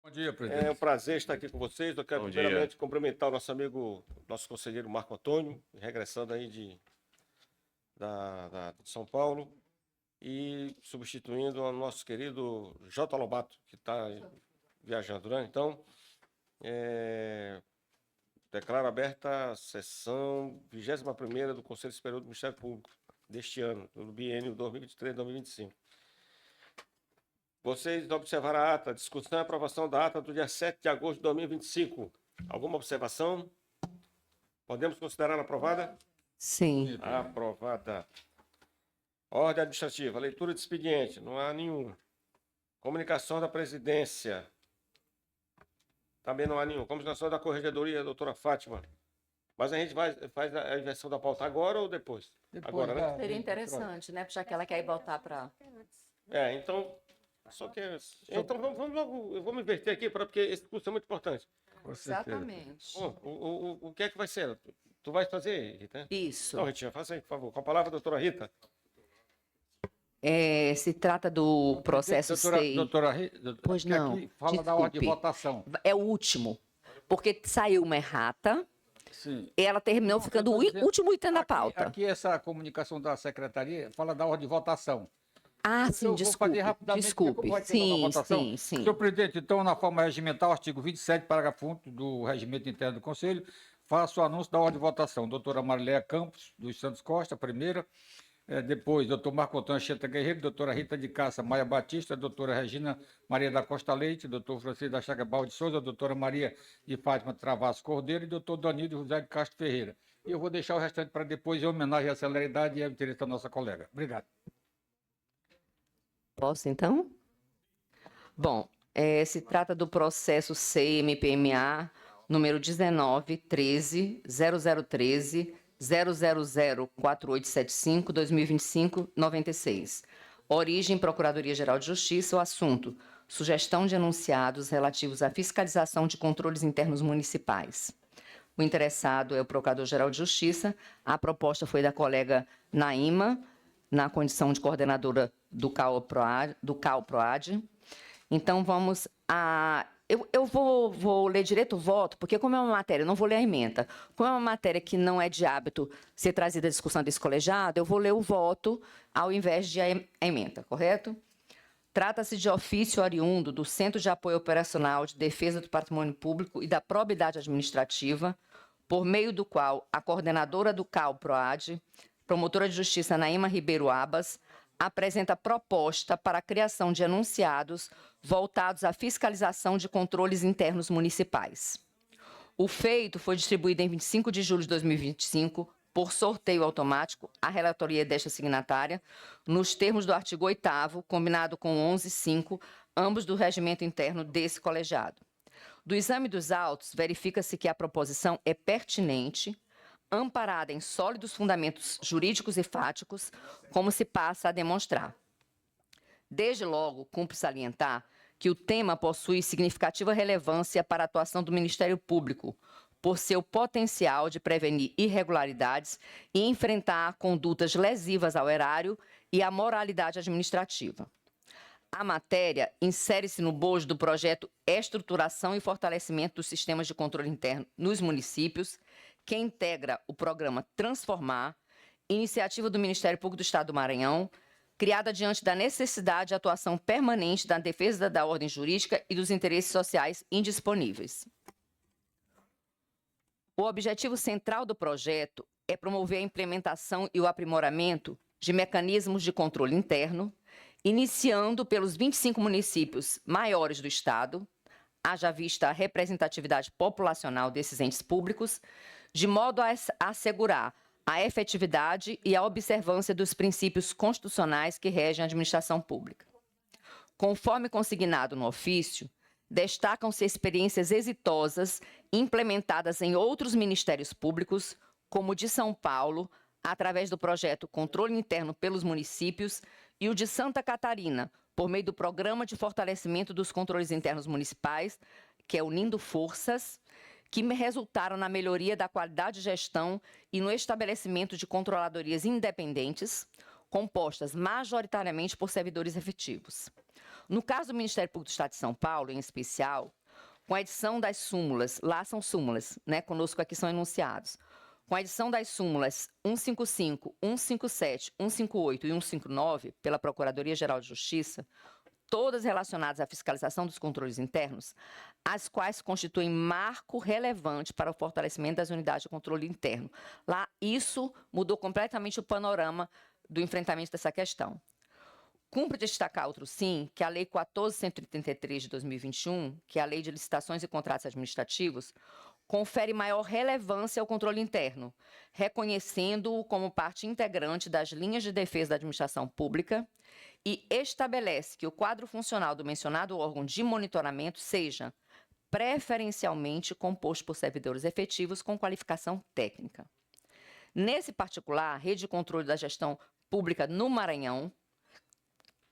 Bom dia, presidente. É um prazer estar aqui com vocês. Eu quero Bom primeiramente dia. cumprimentar o nosso amigo, nosso conselheiro Marco Antônio, regressando aí de São Paulo, e substituindo o nosso querido J. Lobato, que está viajando, né? Então, declaro aberta a sessão 21ª do Conselho Superior do Ministério Público deste ano, do biênio 2023-2025. Vocês observaram a ata, discussão e aprovação da ata do dia 7 de agosto de 2025. Alguma observação? Podemos considerar aprovada? Sim. Aprovada. Ordem administrativa, leitura de expediente, não há nenhum. Comunicação da presidência, também não há nenhum. Comunicação da corregedoria, doutora Fátima. Mas a gente faz a inversão da pauta agora ou depois? Agora, né? Seria interessante, né? Já que ela quer ir voltar para... Então... Só que então vamos logo, eu vou me inverter aqui porque esse curso é muito importante. Exatamente. Bom, o que é que vai ser? Tu vai fazer, Rita? Isso. Então, Ritinha, faça aí, por favor. Com a palavra, doutora Rita. Se trata do processo Doutora, Pois não, aqui fala da ordem de votação. É o último, porque saiu uma errata. Sim. E ela terminou ficando o último item da pauta. Aqui essa comunicação da secretaria fala da ordem de votação. Sim, Eu vou fazer rapidamente, desculpe. como vai ter uma votação. Sim. Senhor presidente, então, na forma regimental, artigo 27, parágrafo 1 do Regimento Interno do Conselho, faço o anúncio da ordem de votação. Doutora Mariléia Campos, dos Santos Costa, primeira. Depois, doutor Marco Antônio Anchieta Guerreiro, doutora Rita de Cássia Maia Batista, doutora Regina Maria da Costa Leite, doutor Francisco da Chaga Balde Souza, doutora Maria de Fátima Travasso Cordeiro e doutor Danilo José de Castro Ferreira. E eu vou deixar o restante para depois, em homenagem à celeridade e ao interesse da nossa colega. Obrigado. Posso, então? Bom, se trata do processo CMPMA número 19.13.0013 0004875 2025 96. Origem: Procuradoria-Geral de Justiça. O assunto: sugestão de enunciados relativos à fiscalização de controles internos municipais. O interessado é o Procurador-Geral de Justiça. A proposta foi da colega Naíma, na condição de coordenadora do CAL-PROAD. Então, vamos a... Eu vou ler direto o voto, porque como é uma matéria, não vou ler a ementa, como é uma matéria que não é de hábito ser trazida à discussão desse colegiado, eu vou ler o voto ao invés de a ementa, correto? Trata-se de ofício oriundo do Centro de Apoio Operacional de Defesa do Patrimônio Público e da Probidade Administrativa, por meio do qual a coordenadora do CAL-PROAD, promotora de justiça Naíma Ribeiro Abas, apresenta proposta para a criação de enunciados voltados à fiscalização de controles internos municipais. O feito foi distribuído em 25 de julho de 2025, por sorteio automático, à relatoria desta signatária, nos termos do artigo 8º, combinado com 11.5, ambos do regimento interno desse colegiado. Do exame dos autos, verifica-se que a proposição é pertinente, amparada em sólidos fundamentos jurídicos e fáticos, como se passa a demonstrar. Desde logo, cumpre salientar que o tema possui significativa relevância para a atuação do Ministério Público, por seu potencial de prevenir irregularidades e enfrentar condutas lesivas ao erário e à moralidade administrativa. A matéria insere-se no bojo do projeto Estruturação e Fortalecimento dos Sistemas de Controle Interno nos Municípios, que integra o programa Transformar, iniciativa do Ministério Público do Estado do Maranhão, criada diante da necessidade de atuação permanente da defesa da ordem jurídica e dos interesses sociais indisponíveis. O objetivo central do projeto é promover a implementação e o aprimoramento de mecanismos de controle interno, iniciando pelos 25 municípios maiores do Estado, haja vista a representatividade populacional desses entes públicos, de modo a assegurar a efetividade e a observância dos princípios constitucionais que regem a administração pública. Conforme consignado no ofício, destacam-se experiências exitosas implementadas em outros ministérios públicos, como o de São Paulo, através do projeto Controle Interno pelos Municípios, e o de Santa Catarina, por meio do Programa de Fortalecimento dos Controles Internos Municipais, que é Unindo Forças, que resultaram na melhoria da qualidade de gestão e no estabelecimento de controladorias independentes, compostas majoritariamente por servidores efetivos. No caso do Ministério Público do Estado de São Paulo, em especial, com a edição das súmulas, lá são súmulas, né? Conosco aqui são enunciados. Com a edição das súmulas 155, 157, 158 e 159 pela Procuradoria-Geral de Justiça, todas relacionadas à fiscalização dos controles internos, as quais constituem marco relevante para o fortalecimento das unidades de controle interno. Lá, isso mudou completamente o panorama do enfrentamento dessa questão. Cumpre destacar, outro sim, que a Lei 14.133 de 2021, que é a Lei de Licitações e Contratos Administrativos, confere maior relevância ao controle interno, reconhecendo-o como parte integrante das linhas de defesa da administração pública e estabelece que o quadro funcional do mencionado órgão de monitoramento seja preferencialmente composto por servidores efetivos com qualificação técnica. Nesse particular, a Rede de Controle da Gestão Pública no Maranhão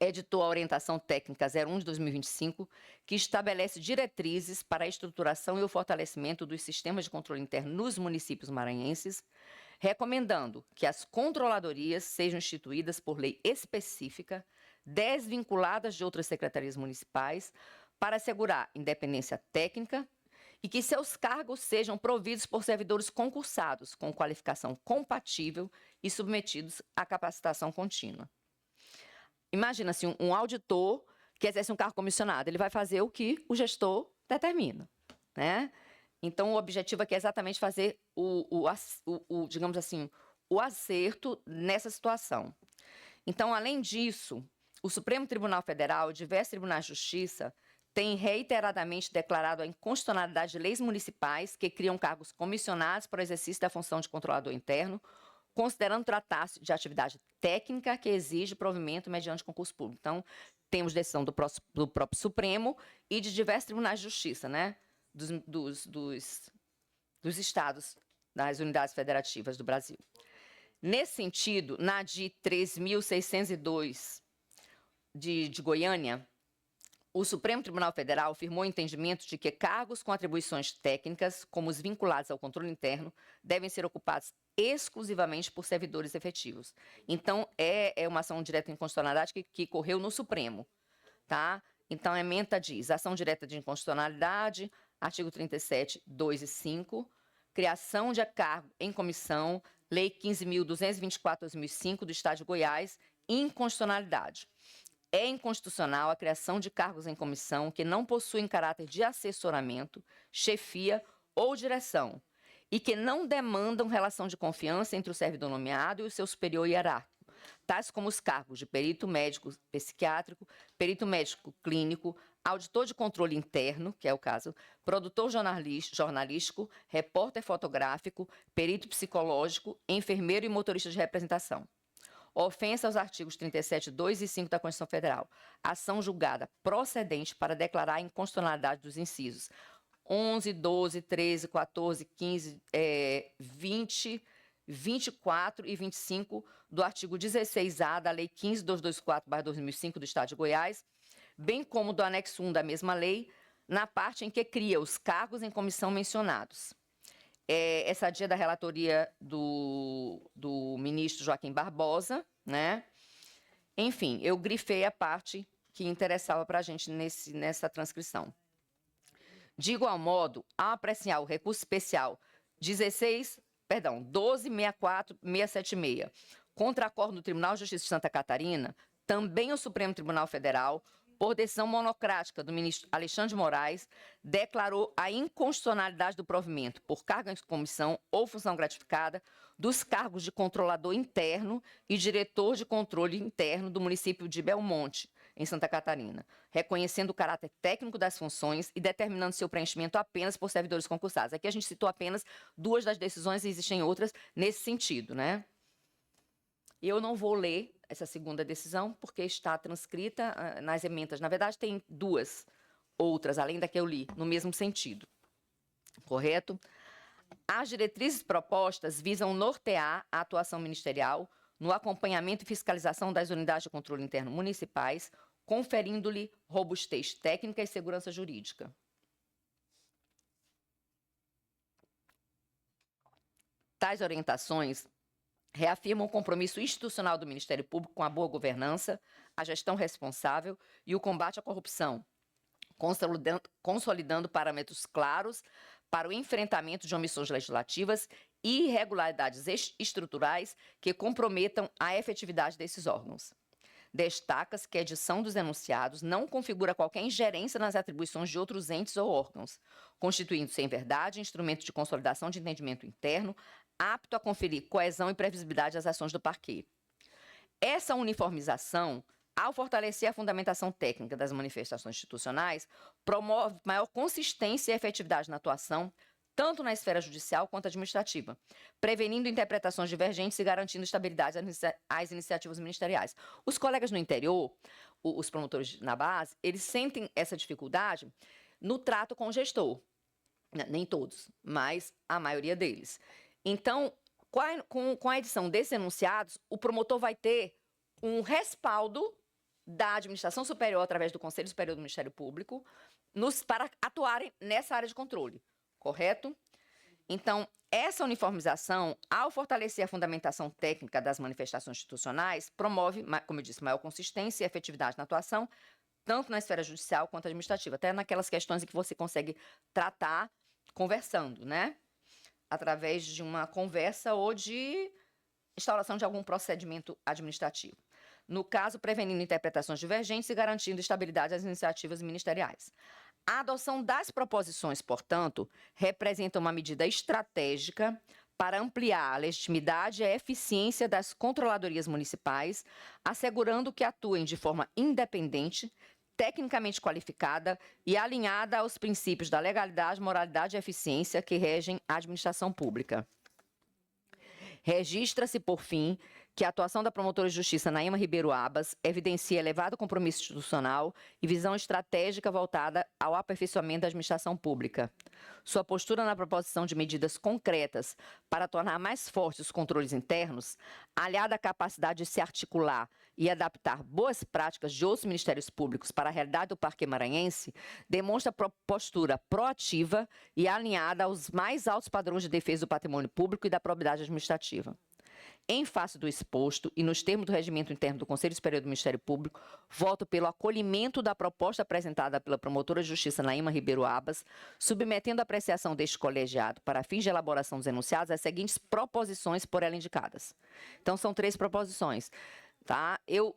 editou a Orientação Técnica 01 de 2025, que estabelece diretrizes para a estruturação e o fortalecimento dos sistemas de controle interno nos municípios maranhenses, recomendando que as controladorias sejam instituídas por lei específica, desvinculadas de outras secretarias municipais, para assegurar independência técnica e que seus cargos sejam providos por servidores concursados com qualificação compatível e submetidos à capacitação contínua. Imagina-se um auditor que exerce um cargo comissionado, ele vai fazer o que o gestor determina, né? Então, o objetivo aqui é exatamente fazer digamos assim, o acerto nessa situação. Então, além disso, o Supremo Tribunal Federal e diversos tribunais de justiça têm reiteradamente declarado a inconstitucionalidade de leis municipais que criam cargos comissionados para o exercício da função de controlador interno, considerando tratar-se de atividade técnica que exige provimento mediante concurso público. Então, temos decisão do próprio Supremo e de diversos tribunais de justiça, né? Dos estados, das unidades federativas do Brasil. Nesse sentido, na DI 3.602 de Goiânia, o Supremo Tribunal Federal firmou o entendimento de que cargos com atribuições técnicas, como os vinculados ao controle interno, devem ser ocupados exclusivamente por servidores efetivos. Então, é uma ação direta de inconstitucionalidade que correu no Supremo, tá? Então, a ementa diz, ação direta de inconstitucionalidade, artigo 37, 2 e 5, criação de cargo em comissão, Lei 15.224/2005 do Estado de Goiás, inconstitucionalidade. É inconstitucional a criação de cargos em comissão que não possuem caráter de assessoramento, chefia ou direção, e que não demandam relação de confiança entre o servidor nomeado e o seu superior hierárquico, tais como os cargos de perito médico psiquiátrico, perito médico clínico, auditor de controle interno, que é o caso, produtor jornalístico, repórter fotográfico, perito psicológico, enfermeiro e motorista de representação. Ofensa aos artigos 37, 2 e 5 da Constituição Federal. Ação julgada procedente para declarar a inconstitucionalidade dos incisos 11, 12, 13, 14, 15, 20, 24 e 25 do artigo 16A da Lei 15.224/2005 do Estado de Goiás, bem como do anexo 1 da mesma lei, na parte em que cria os cargos em comissão mencionados. Essa dia da relatoria do ministro Joaquim Barbosa, né? Enfim, eu grifei a parte que interessava para a gente nessa transcrição. De igual modo, ao apreciar o recurso especial 12.64.676 contra acordo do Tribunal de Justiça de Santa Catarina, também o Supremo Tribunal Federal, por decisão monocrática do ministro Alexandre de Moraes, declarou a inconstitucionalidade do provimento por cargo em comissão ou função gratificada dos cargos de controlador interno e diretor de controle interno do município de Belmonte, em Santa Catarina, reconhecendo o caráter técnico das funções e determinando seu preenchimento apenas por servidores concursados. Aqui a gente citou apenas 2 das decisões e existem outras nesse sentido, né? Eu não vou ler essa segunda decisão, porque está transcrita nas ementas. Na verdade, tem 2 outras, além da que eu li, no mesmo sentido. Correto? As diretrizes propostas visam nortear a atuação ministerial no acompanhamento e fiscalização das unidades de controle interno municipais, conferindo-lhe robustez técnica e segurança jurídica. Tais orientações reafirmam o compromisso institucional do Ministério Público com a boa governança, a gestão responsável e o combate à corrupção, consolidando parâmetros claros para o enfrentamento de omissões legislativas e irregularidades estruturais que comprometam a efetividade desses órgãos. Destaca-se que a edição dos enunciados não configura qualquer ingerência nas atribuições de outros entes ou órgãos, constituindo-se, em verdade, instrumento de consolidação de entendimento interno, apto a conferir coesão e previsibilidade às ações do parquê. Essa uniformização, ao fortalecer a fundamentação técnica das manifestações institucionais, promove maior consistência e efetividade na atuação, tanto na esfera judicial quanto administrativa, prevenindo interpretações divergentes e garantindo estabilidade às iniciativas ministeriais. Os colegas no interior, os promotores na base, eles sentem essa dificuldade no trato com o gestor. Nem todos, mas a maioria deles. Então, com a edição desses enunciados, o promotor vai ter um respaldo da administração superior, através do Conselho Superior do Ministério Público, para atuarem nessa área de controle. Correto? Então, essa uniformização, ao fortalecer a fundamentação técnica das manifestações institucionais, promove, como eu disse, maior consistência e efetividade na atuação, tanto na esfera judicial quanto administrativa, até naquelas questões em que você consegue tratar conversando, né? Através de uma conversa ou de instauração de algum procedimento administrativo. No caso, prevenindo interpretações divergentes e garantindo estabilidade às iniciativas ministeriais. A adoção das proposições, portanto, representa uma medida estratégica para ampliar a legitimidade e a eficiência das controladorias municipais, assegurando que atuem de forma independente, tecnicamente qualificada e alinhada aos princípios da legalidade, moralidade e eficiência que regem a administração pública. Registra-se, por fim, que a atuação da promotora de justiça Naíma Ribeiro Abas evidencia elevado compromisso institucional e visão estratégica voltada ao aperfeiçoamento da administração pública. Sua postura na proposição de medidas concretas para tornar mais fortes os controles internos, aliada à capacidade de se articular e adaptar boas práticas de outros ministérios públicos para a realidade do Parquê Maranhense, demonstra postura proativa e alinhada aos mais altos padrões de defesa do patrimônio público e da probidade administrativa. Em face do exposto e nos termos do regimento interno do Conselho Superior do Ministério Público, voto pelo acolhimento da proposta apresentada pela promotora de justiça Naíma Ribeiro Abas, submetendo a apreciação deste colegiado para fins de elaboração dos enunciados as seguintes proposições por ela indicadas. Então, são 3 proposições. Tá? Eu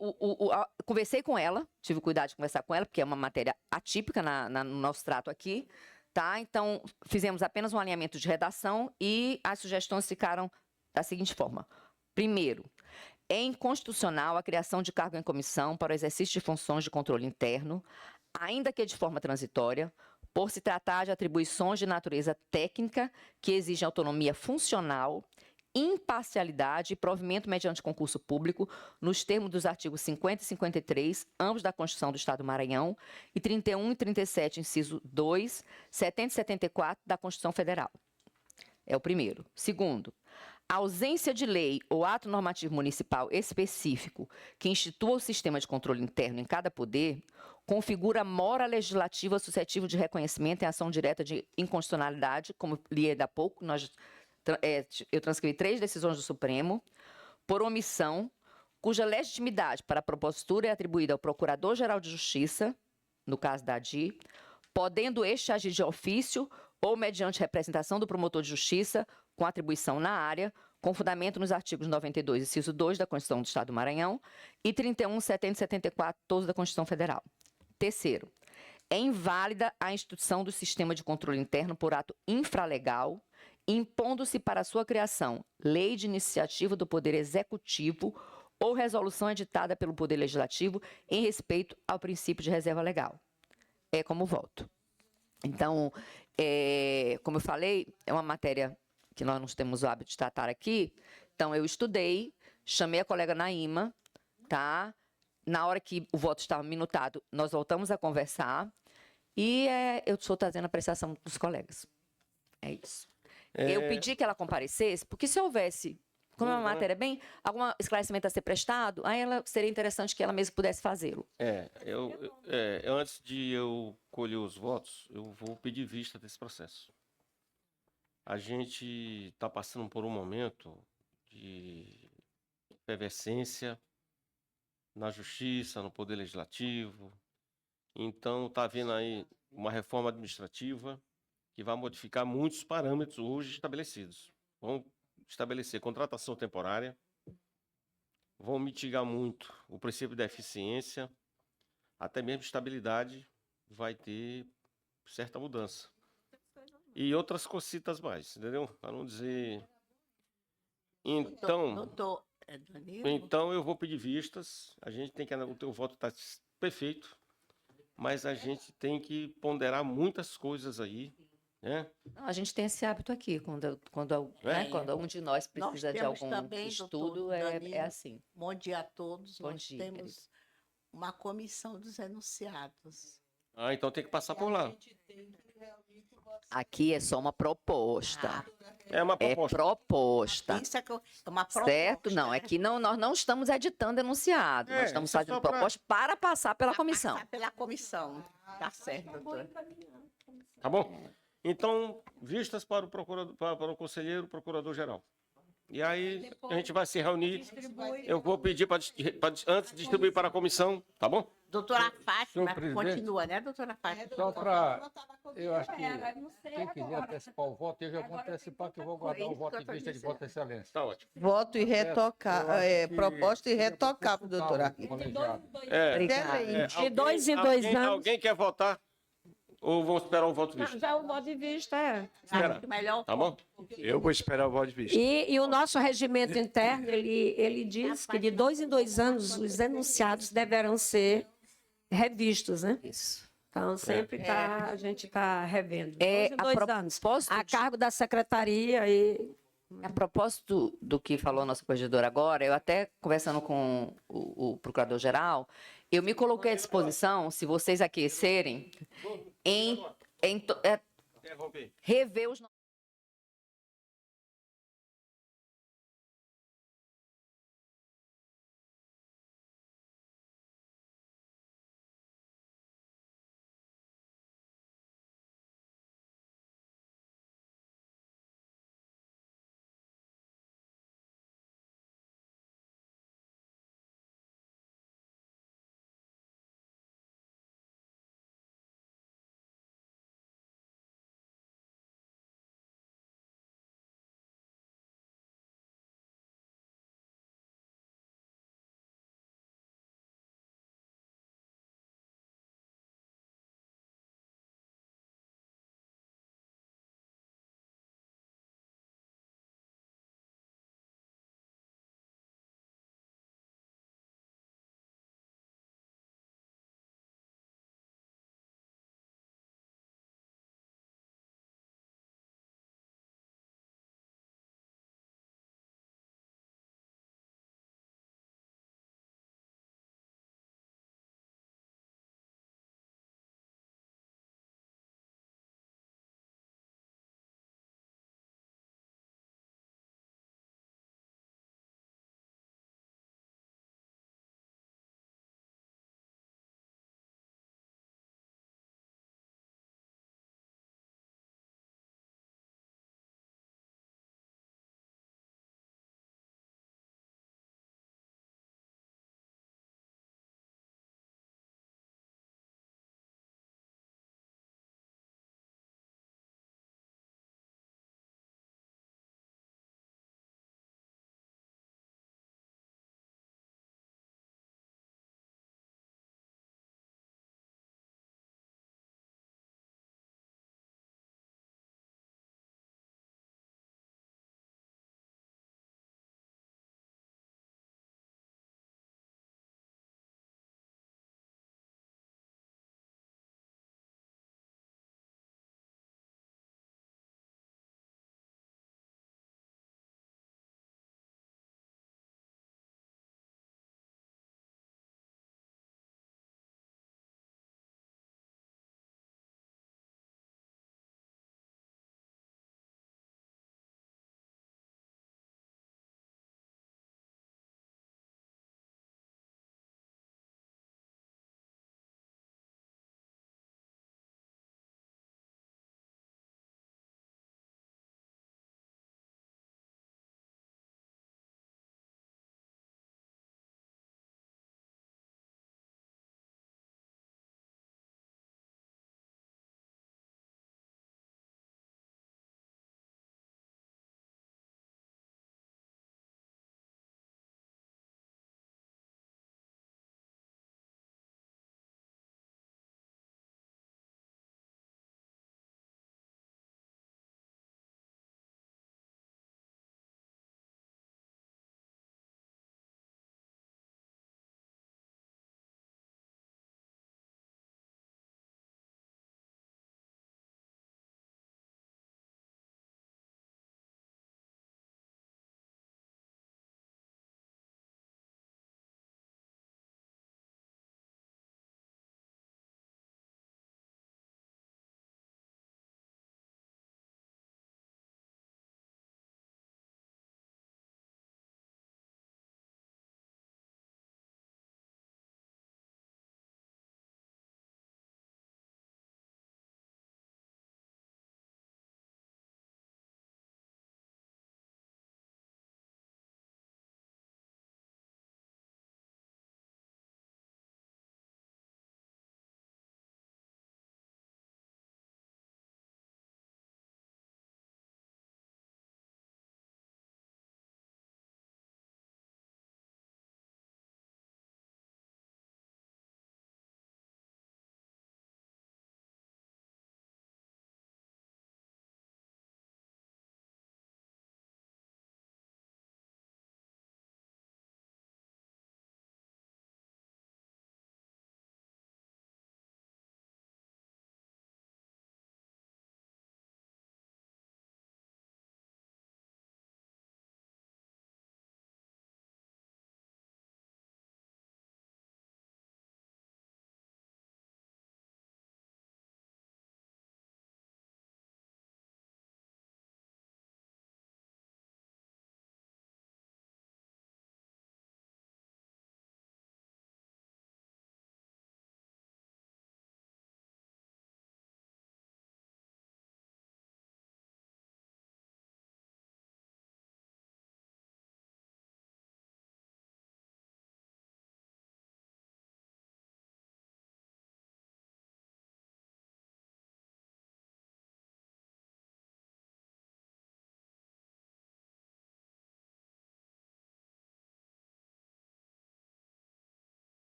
conversei com ela, tive cuidado de conversar com ela, porque é uma matéria atípica no nosso trato aqui. Tá? Então, fizemos apenas um alinhamento de redação e as sugestões ficaram da seguinte forma. Primeiro, é inconstitucional a criação de cargo em comissão para o exercício de funções de controle interno, ainda que de forma transitória, por se tratar de atribuições de natureza técnica que exigem autonomia funcional, imparcialidade e provimento mediante concurso público, nos termos dos artigos 50 e 53, ambos da Constituição do Estado do Maranhão, e 31 e 37, inciso 2, 70 e 74 da Constituição Federal. É o primeiro. Segundo, a ausência de lei ou ato normativo municipal específico que institua o sistema de controle interno em cada poder configura mora legislativa suscetível de reconhecimento em ação direta de inconstitucionalidade, como li ainda há pouco, eu transcrevi 3 decisões do Supremo, por omissão, cuja legitimidade para a propositura é atribuída ao Procurador-Geral de Justiça, no caso da ADI, podendo este agir de ofício ou mediante representação do promotor de justiça, com atribuição na área, com fundamento nos artigos 92, inciso 2 da Constituição do Estado do Maranhão e 31, 70 e 74, todos da Constituição Federal. Terceiro, é inválida a instituição do sistema de controle interno por ato infralegal, impondo-se para sua criação lei de iniciativa do Poder Executivo ou resolução editada pelo Poder Legislativo em respeito ao princípio de reserva legal. É como voto. Então, como eu falei, é uma matéria que nós não temos o hábito de tratar aqui. Então, eu estudei, chamei a colega Naíma, tá? Na hora que o voto estava minutado, nós voltamos a conversar e eu estou trazendo a apreciação dos colegas. É isso. Eu pedi que ela comparecesse, porque se houvesse, como é uma matéria bem, algum esclarecimento a ser prestado, aí seria interessante que ela mesma pudesse fazê-lo. Antes de eu colher os votos, eu vou pedir vista desse processo. A gente está passando por um momento de efervescência na Justiça, no Poder Legislativo. Então, está havendo aí uma reforma administrativa que vai modificar muitos parâmetros hoje estabelecidos. Vão estabelecer contratação temporária, vão mitigar muito o princípio da eficiência, até mesmo estabilidade vai ter certa mudança. E outras cositas mais, entendeu? Para não dizer... Então, Doutor Danilo, então eu vou pedir vistas, a gente tem que... O teu voto está perfeito, mas a gente tem que ponderar muitas coisas aí, né? Não, a gente tem esse hábito aqui, quando um de nós precisa de temos algum também, estudo, doutor é Danilo, assim. bom dia a todos. Bom Nós dia, temos uma comissão dos enunciados. Ah, então tem que passar por lá. Aqui é só uma proposta. É uma É proposta. proposta. Isso é uma Certo? proposta, Não, é né? que nós não estamos editando enunciado. É, Nós estamos isso é fazendo só pra- proposta para passar pela comissão. Passar pela comissão. Tá certo, doutor. Tá bom? Então, vistas para o procurador, para o conselheiro, procurador-geral. E aí, a gente vai se reunir. Eu vou pedir para antes de distribuir para a comissão, tá bom? Doutora Fátima, presidente. continua, né, doutora Fátima? Só para. Eu acho que quem quiser antecipar o voto, eu já vou antecipar que eu vou guardar o isso voto que eu em tô vista de dizendo. Vossa Excelência. Tá ótimo. Voto Eu irretocável, acho que proposta seria irretocável, consultar doutora. o colegiado. Obrigada. Excelente. De 2 em 2 anos. Alguém quer votar? Ou vamos esperar o voto Não, visto? já o voto de vista é. Espera. Acho melhor Tá bom? Eu vou esperar o voto de vista. E o nosso regimento interno, ele diz que de 2 em 2 anos os enunciados deverão ser revistos, né? Isso. Então, sempre a gente está revendo. É, 2 em a 2 anos. propósito A de- cargo da secretaria e... A propósito do que falou a nossa corregedora agora, eu até conversando com o procurador-geral, eu me coloquei à disposição, se vocês aquecerem, Interromper. rever os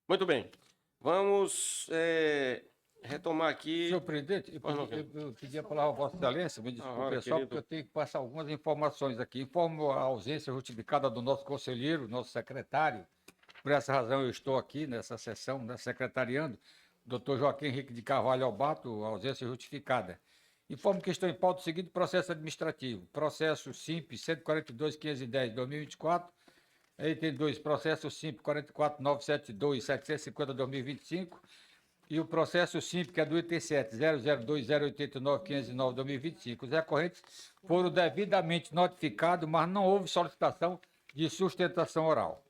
Muito bem. Vamos retomar aqui. Senhor presidente, eu pedi a palavra a Vossa Excelência, me desculpe, Ora, pessoal, querido. porque eu tenho que passar algumas informações aqui. Informo a ausência justificada do nosso conselheiro, nosso secretário. Por essa razão, eu estou aqui nessa sessão, né, secretariando. Doutor Joaquim Henrique de Carvalho Albato, ausência justificada. Informo que estou em pauta o seguinte processo administrativo. Processo SIMP 142.510/2024. Item 2, processo SIMP 44.972.750/2025. E o processo SIMP, que é do item 7, 002.089.509/2025. Os recorrentes foram devidamente notificados, mas não houve solicitação de sustentação oral.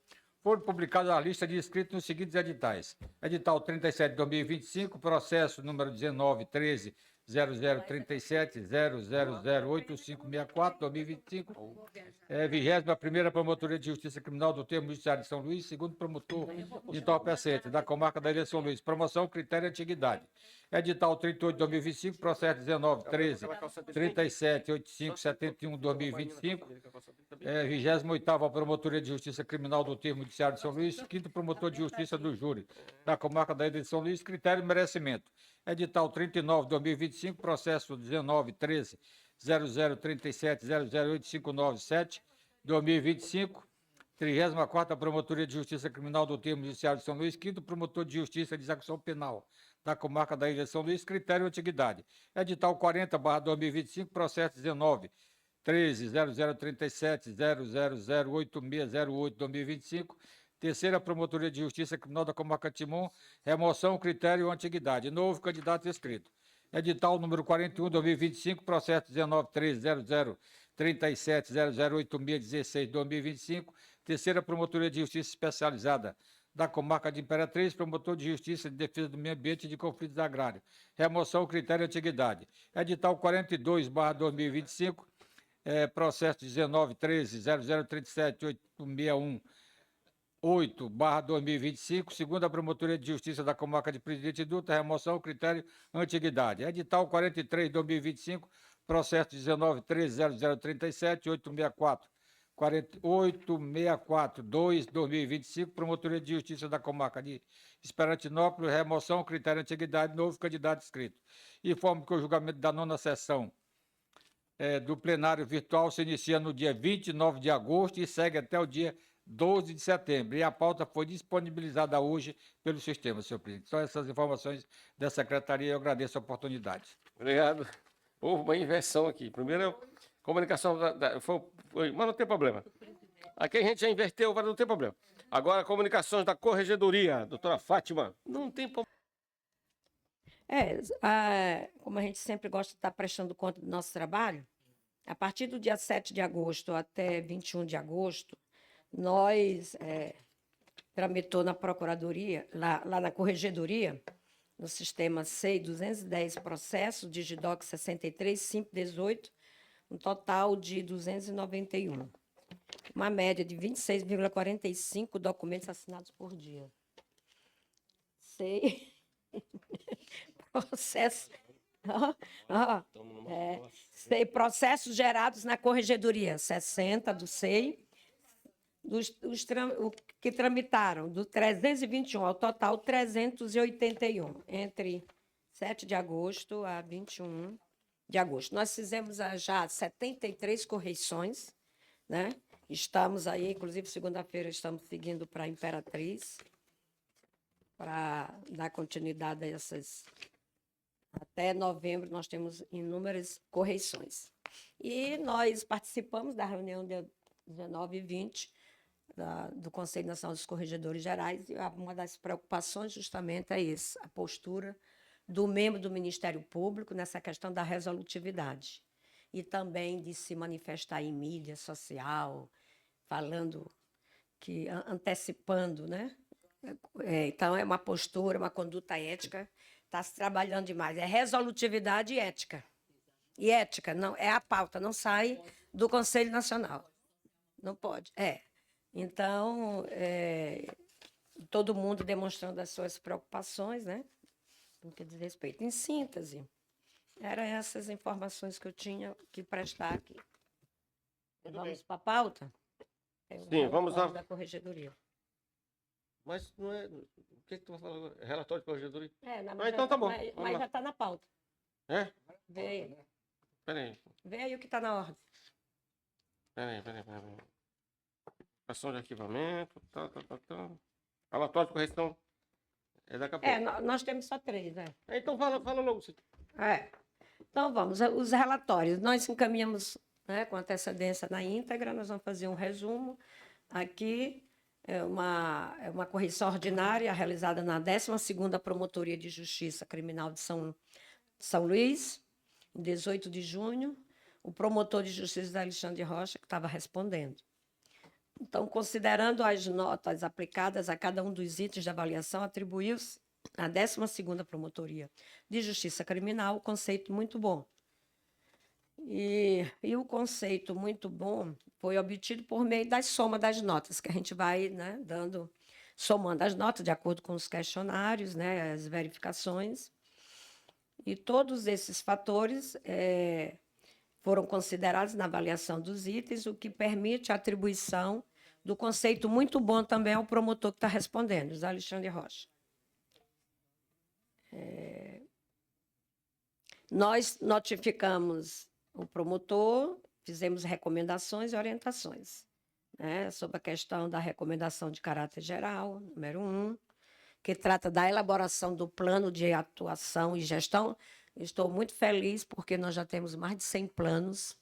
Foram publicadas a lista de inscritos nos seguintes editais. Edital 37 de 2025, processo número 1913 0037 0008564 2025. 21ª Promotoria de Justiça Criminal do Termo Judiciário de São Luís, segundo promotor entorpecente da comarca da Ilha de São Luís. Promoção, critério e antiguidade. Edital 38 de 2025, processo 1913 37 85 71 2025. 28ª Promotoria de Justiça Criminal do Termo Judiciário de São Luís, 5º Promotor de Justiça do Júri da comarca da Ilha de São Luís, critério e merecimento. Edital 39 de 2025, processo 1913 0037 0085997 2025. 34ª Promotoria de Justiça Criminal do Termo Judiciário de São Luís, 5º Promotor de Justiça de Execução Penal da comarca da Ilha de São Luís, critério e antiguidade. Edital 40/2025, processo 1913 0037 0008608 2025. Terceira Promotoria de Justiça Criminal da comarca Timon, remoção, critério e antiguidade. Novo candidato inscrito. Edital número 41, 2025, processo 1913 0037 00816 2025. Terceira Promotoria de Justiça Especializada da comarca de Imperatriz, promotor de Justiça de Defesa do Meio Ambiente e de Conflitos Agrários. Remoção, critério e antiguidade. Edital 42/2025, processo 1913 0037 861 8/2025, segunda Promotoria de Justiça da comarca de Presidente Dutra, remoção, critério, antiguidade. Edital 43/2025, processo 1913 0037 864 2/2025, Promotoria de Justiça da comarca de Esperantinópolis, remoção, critério, antiguidade, novo candidato inscrito. Informo que o julgamento da 9ª sessão do plenário virtual se inicia no dia 29 de agosto e segue até o dia 12 de setembro, e a pauta foi disponibilizada hoje pelo sistema, senhor presidente. São essas informações da secretaria, eu agradeço a oportunidade. Obrigado. Houve uma inversão aqui. Primeiro, comunicação mas não tem problema. Aqui a gente já inverteu, mas não tem problema. Agora, comunicações da Corregedoria, doutora Fátima. Não tem problema. Como a gente sempre gosta de estar prestando conta do nosso trabalho, a partir do dia 7 de agosto até 21 de agosto, nós tramitou na Procuradoria, lá na Corregedoria, no sistema SEI, 210 processos, Digidoc 63, SIMP 18, um total de 291. Uma média de 26,45 documentos assinados por dia. SEI, processo... SEI, processos gerados na Corregedoria, 60 do SEI, que tramitaram, do 321 ao total 381, entre 7 de agosto a 21 de agosto. Nós fizemos já 73 correições, né? Estamos aí, inclusive segunda-feira estamos seguindo para a Imperatriz, para dar continuidade a essas. Até novembro nós temos inúmeras correições. E nós participamos da reunião de 19 e 20 do Conselho Nacional dos Corregedores Gerais, e uma das preocupações justamente é essa, a postura do membro do Ministério Público nessa questão da resolutividade. E também de se manifestar em mídia social, falando, antecipando, né? Então, é uma postura, uma conduta ética, está se trabalhando demais. É resolutividade e ética. E ética não é a pauta, não sai do Conselho Nacional. Não pode. Então, todo mundo demonstrando as suas preocupações, né? No que diz respeito. Em síntese, eram essas informações que eu tinha que prestar aqui. Vamos para a pauta? Sim, vamos lá. Da Corregedoria. Mas não é. O que tu vai falar agora? Relatório de corregedoria? Mas então tá bom, Mas, vamos lá. já está na pauta. É? Vê aí. Peraí. Vê aí o que está na ordem. Peraí. Ação de arquivamento. Relatório de correção. É daqui a pouco. Nós temos só 3, né? Então fala logo. Então, vamos. Os relatórios. Nós encaminhamos, né, com antecedência na íntegra, nós vamos fazer um resumo. Aqui é uma correção ordinária realizada na 12ª Promotoria de Justiça Criminal de São Luís, em 18 de junho. O promotor de justiça Alexandre Rocha, que estava respondendo. Então, considerando as notas aplicadas a cada um dos itens de avaliação, atribuiu-se à 12ª Promotoria de Justiça Criminal o conceito muito bom. E o conceito muito bom foi obtido por meio da soma das notas, que a gente vai, né, somando as notas de acordo com os questionários, né, as verificações. E todos esses fatores foram considerados na avaliação dos itens, o que permite a atribuição do conceito muito bom também ao promotor que está respondendo, José Alexandre Rocha. Nós notificamos o promotor, fizemos recomendações e orientações, né, sobre a questão da recomendação de caráter geral, número 1, que trata da elaboração do plano de atuação e gestão. Estou muito feliz porque nós já temos mais de 100 planos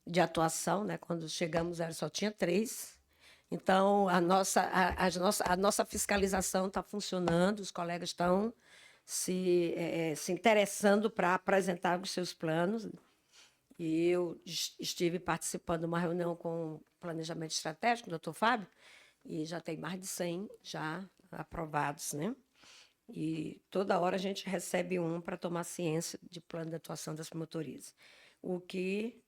de atuação, né? Quando chegamos, só tinha 3. Então, a nossa fiscalização está funcionando, os colegas estão se interessando para apresentar os seus planos. E eu estive participando de uma reunião com o Planejamento Estratégico, o doutor Fábio, e já tem mais de 100 já aprovados, né? E toda hora a gente recebe para tomar ciência de plano de atuação das promotorias, o que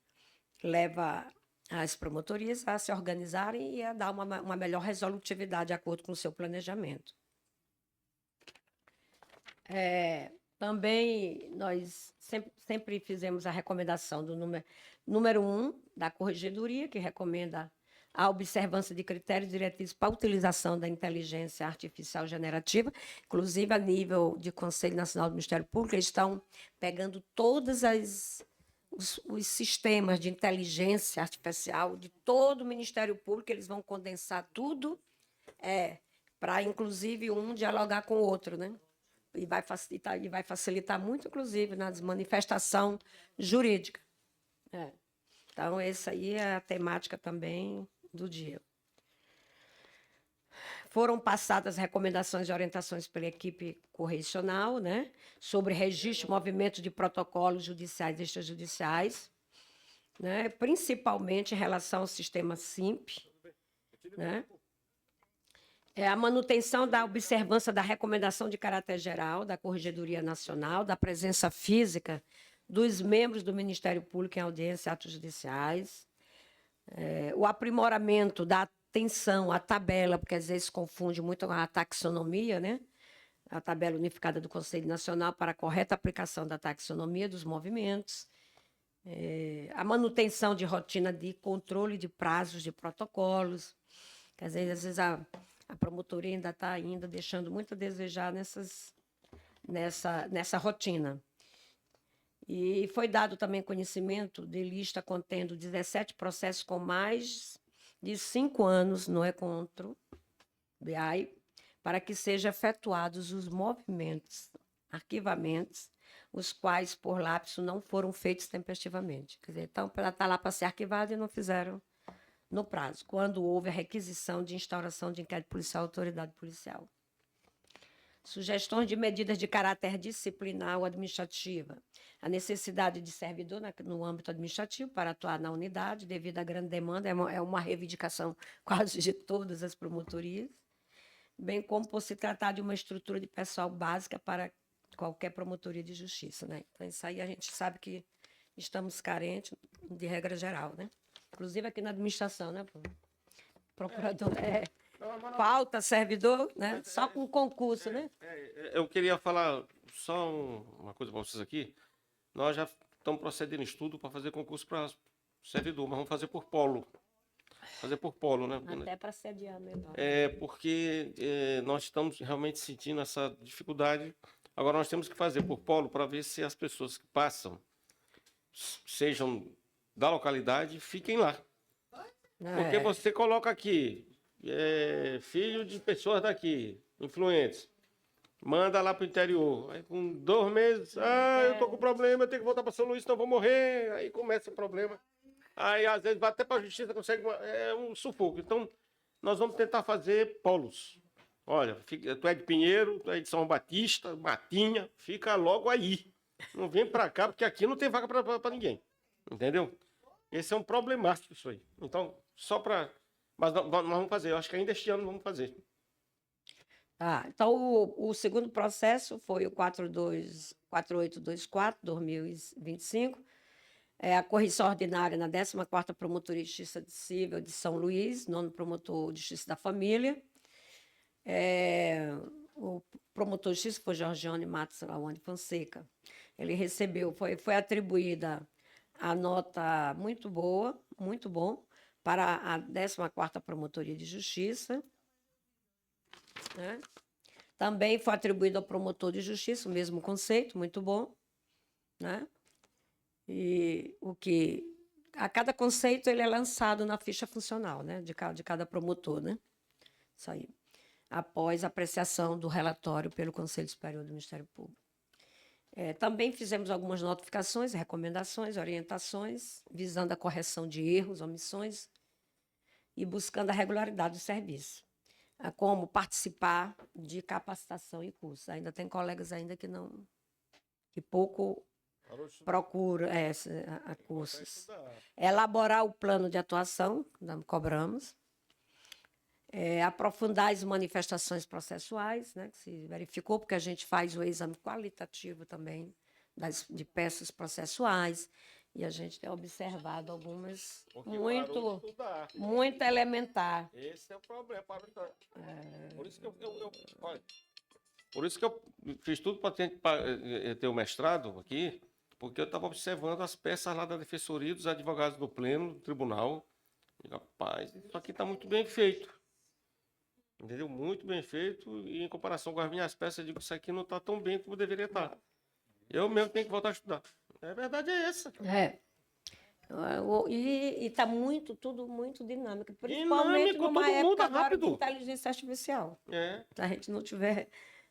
leva as promotorias a se organizarem e a dar uma melhor resolutividade de acordo com o seu planejamento. Também nós sempre fizemos a recomendação do número 1 da Corregedoria, que recomenda a observância de critérios diretivos para a utilização da inteligência artificial generativa, inclusive a nível de Conselho Nacional do Ministério Público, eles estão pegando todos os sistemas de inteligência artificial de todo o Ministério Público, eles vão condensar tudo para, inclusive, um dialogar com o outro, né? E vai facilitar muito, inclusive, na manifestação jurídica. Então, essa aí é a temática também do dia. Foram passadas recomendações e orientações pela equipe correcional, né, sobre registro e movimento de protocolos judiciais e extrajudiciais, né, principalmente em relação ao sistema SIMP, né, a manutenção da observância da recomendação de caráter geral da Corregedoria Nacional, da presença física dos membros do Ministério Público em audiência e atos judiciais, o aprimoramento da atenção à tabela, porque às vezes confunde muito a taxonomia, né? A tabela unificada do Conselho Nacional para a correta aplicação da taxonomia dos movimentos, a manutenção de rotina de controle de prazos de protocolos, que às vezes a promotoria ainda está deixando muito a desejar nessa rotina. E foi dado também conhecimento de lista contendo 17 processos com mais de 5 anos no Encontro BI, para que sejam efetuados os movimentos, arquivamentos, os quais, por lapso, não foram feitos tempestivamente. Quer dizer, então, está lá para ser arquivado e não fizeram no prazo, quando houve a requisição de instauração de inquérito policial, autoridade policial. Sugestões de medidas de caráter disciplinar ou administrativa. A necessidade de servidor no âmbito administrativo para atuar na unidade, devido à grande demanda, é uma reivindicação quase de todas as promotorias, bem como por se tratar de uma estrutura de pessoal básica para qualquer promotoria de justiça, né? Então, isso aí a gente sabe que estamos carentes de regra geral, né? Inclusive aqui na administração, né? Procurador, falta servidor, né? Só com concurso, né? Eu queria falar só uma coisa para vocês aqui. Nós já estamos procedendo em estudo para fazer concurso para servidor, mas vamos fazer por polo. Fazer por polo, né? Até para sediar melhor. Porque nós estamos realmente sentindo essa dificuldade. Agora nós temos que fazer por polo para ver se as pessoas que passam sejam da localidade, fiquem lá. Porque você coloca aqui, filho de pessoas daqui, influentes, manda lá para o interior. Aí com 2 meses, eu tô com problema, eu tenho que voltar para São Luís, senão eu vou morrer. Aí começa o problema. Aí às vezes vai até para a justiça, consegue, é um sufoco. Então, nós vamos tentar fazer polos. Olha, tu é de Pinheiro, tu é de São Batista, Matinha, fica logo aí. Não vem para cá, porque aqui não tem vaga para ninguém. Entendeu? Esse é um problemático isso aí. Então, só para... Mas nós vamos fazer, eu acho que ainda este ano vamos fazer. Então, o segundo processo foi o 4824/2025, a correção ordinária na 14ª Promotoria de Justiça Civil de São Luís, 9º Promotor de Justiça da Família. O promotor de justiça foi Jorgiane Matos Lawane Fonseca. Ele recebeu, foi atribuída a nota muito boa, muito bom, para a 14ª Promotoria de Justiça, né? Também foi atribuído ao promotor de justiça, o mesmo conceito, muito bom, né? E a cada conceito ele é lançado na ficha funcional, né? de cada promotor, né? Isso aí. Após a apreciação do relatório pelo Conselho Superior do Ministério Público. Também fizemos algumas notificações, recomendações, orientações, visando a correção de erros, omissões e buscando a regularidade do serviço. Como participar de capacitação e cursos. Ainda tem colegas ainda que pouco procuram cursos. Elaborar o plano de atuação, cobramos. Aprofundar as manifestações processuais, né, que se verificou, porque a gente faz o exame qualitativo também de peças processuais, e a gente tem observado algumas muito elementar. Esse é o problema. Por isso que eu fiz tudo para ter o mestrado aqui, porque eu estava observando as peças lá da Defensoria, dos advogados do Pleno, do Tribunal. E, rapaz, isso aqui está muito bem feito. Entendeu? Muito bem feito, e em comparação com as minhas peças, eu digo que isso aqui não está tão bem como deveria estar. Eu mesmo tenho que voltar a estudar. A verdade é essa. E está tudo muito dinâmico, principalmente numa época agora de inteligência artificial. Se a gente não tiver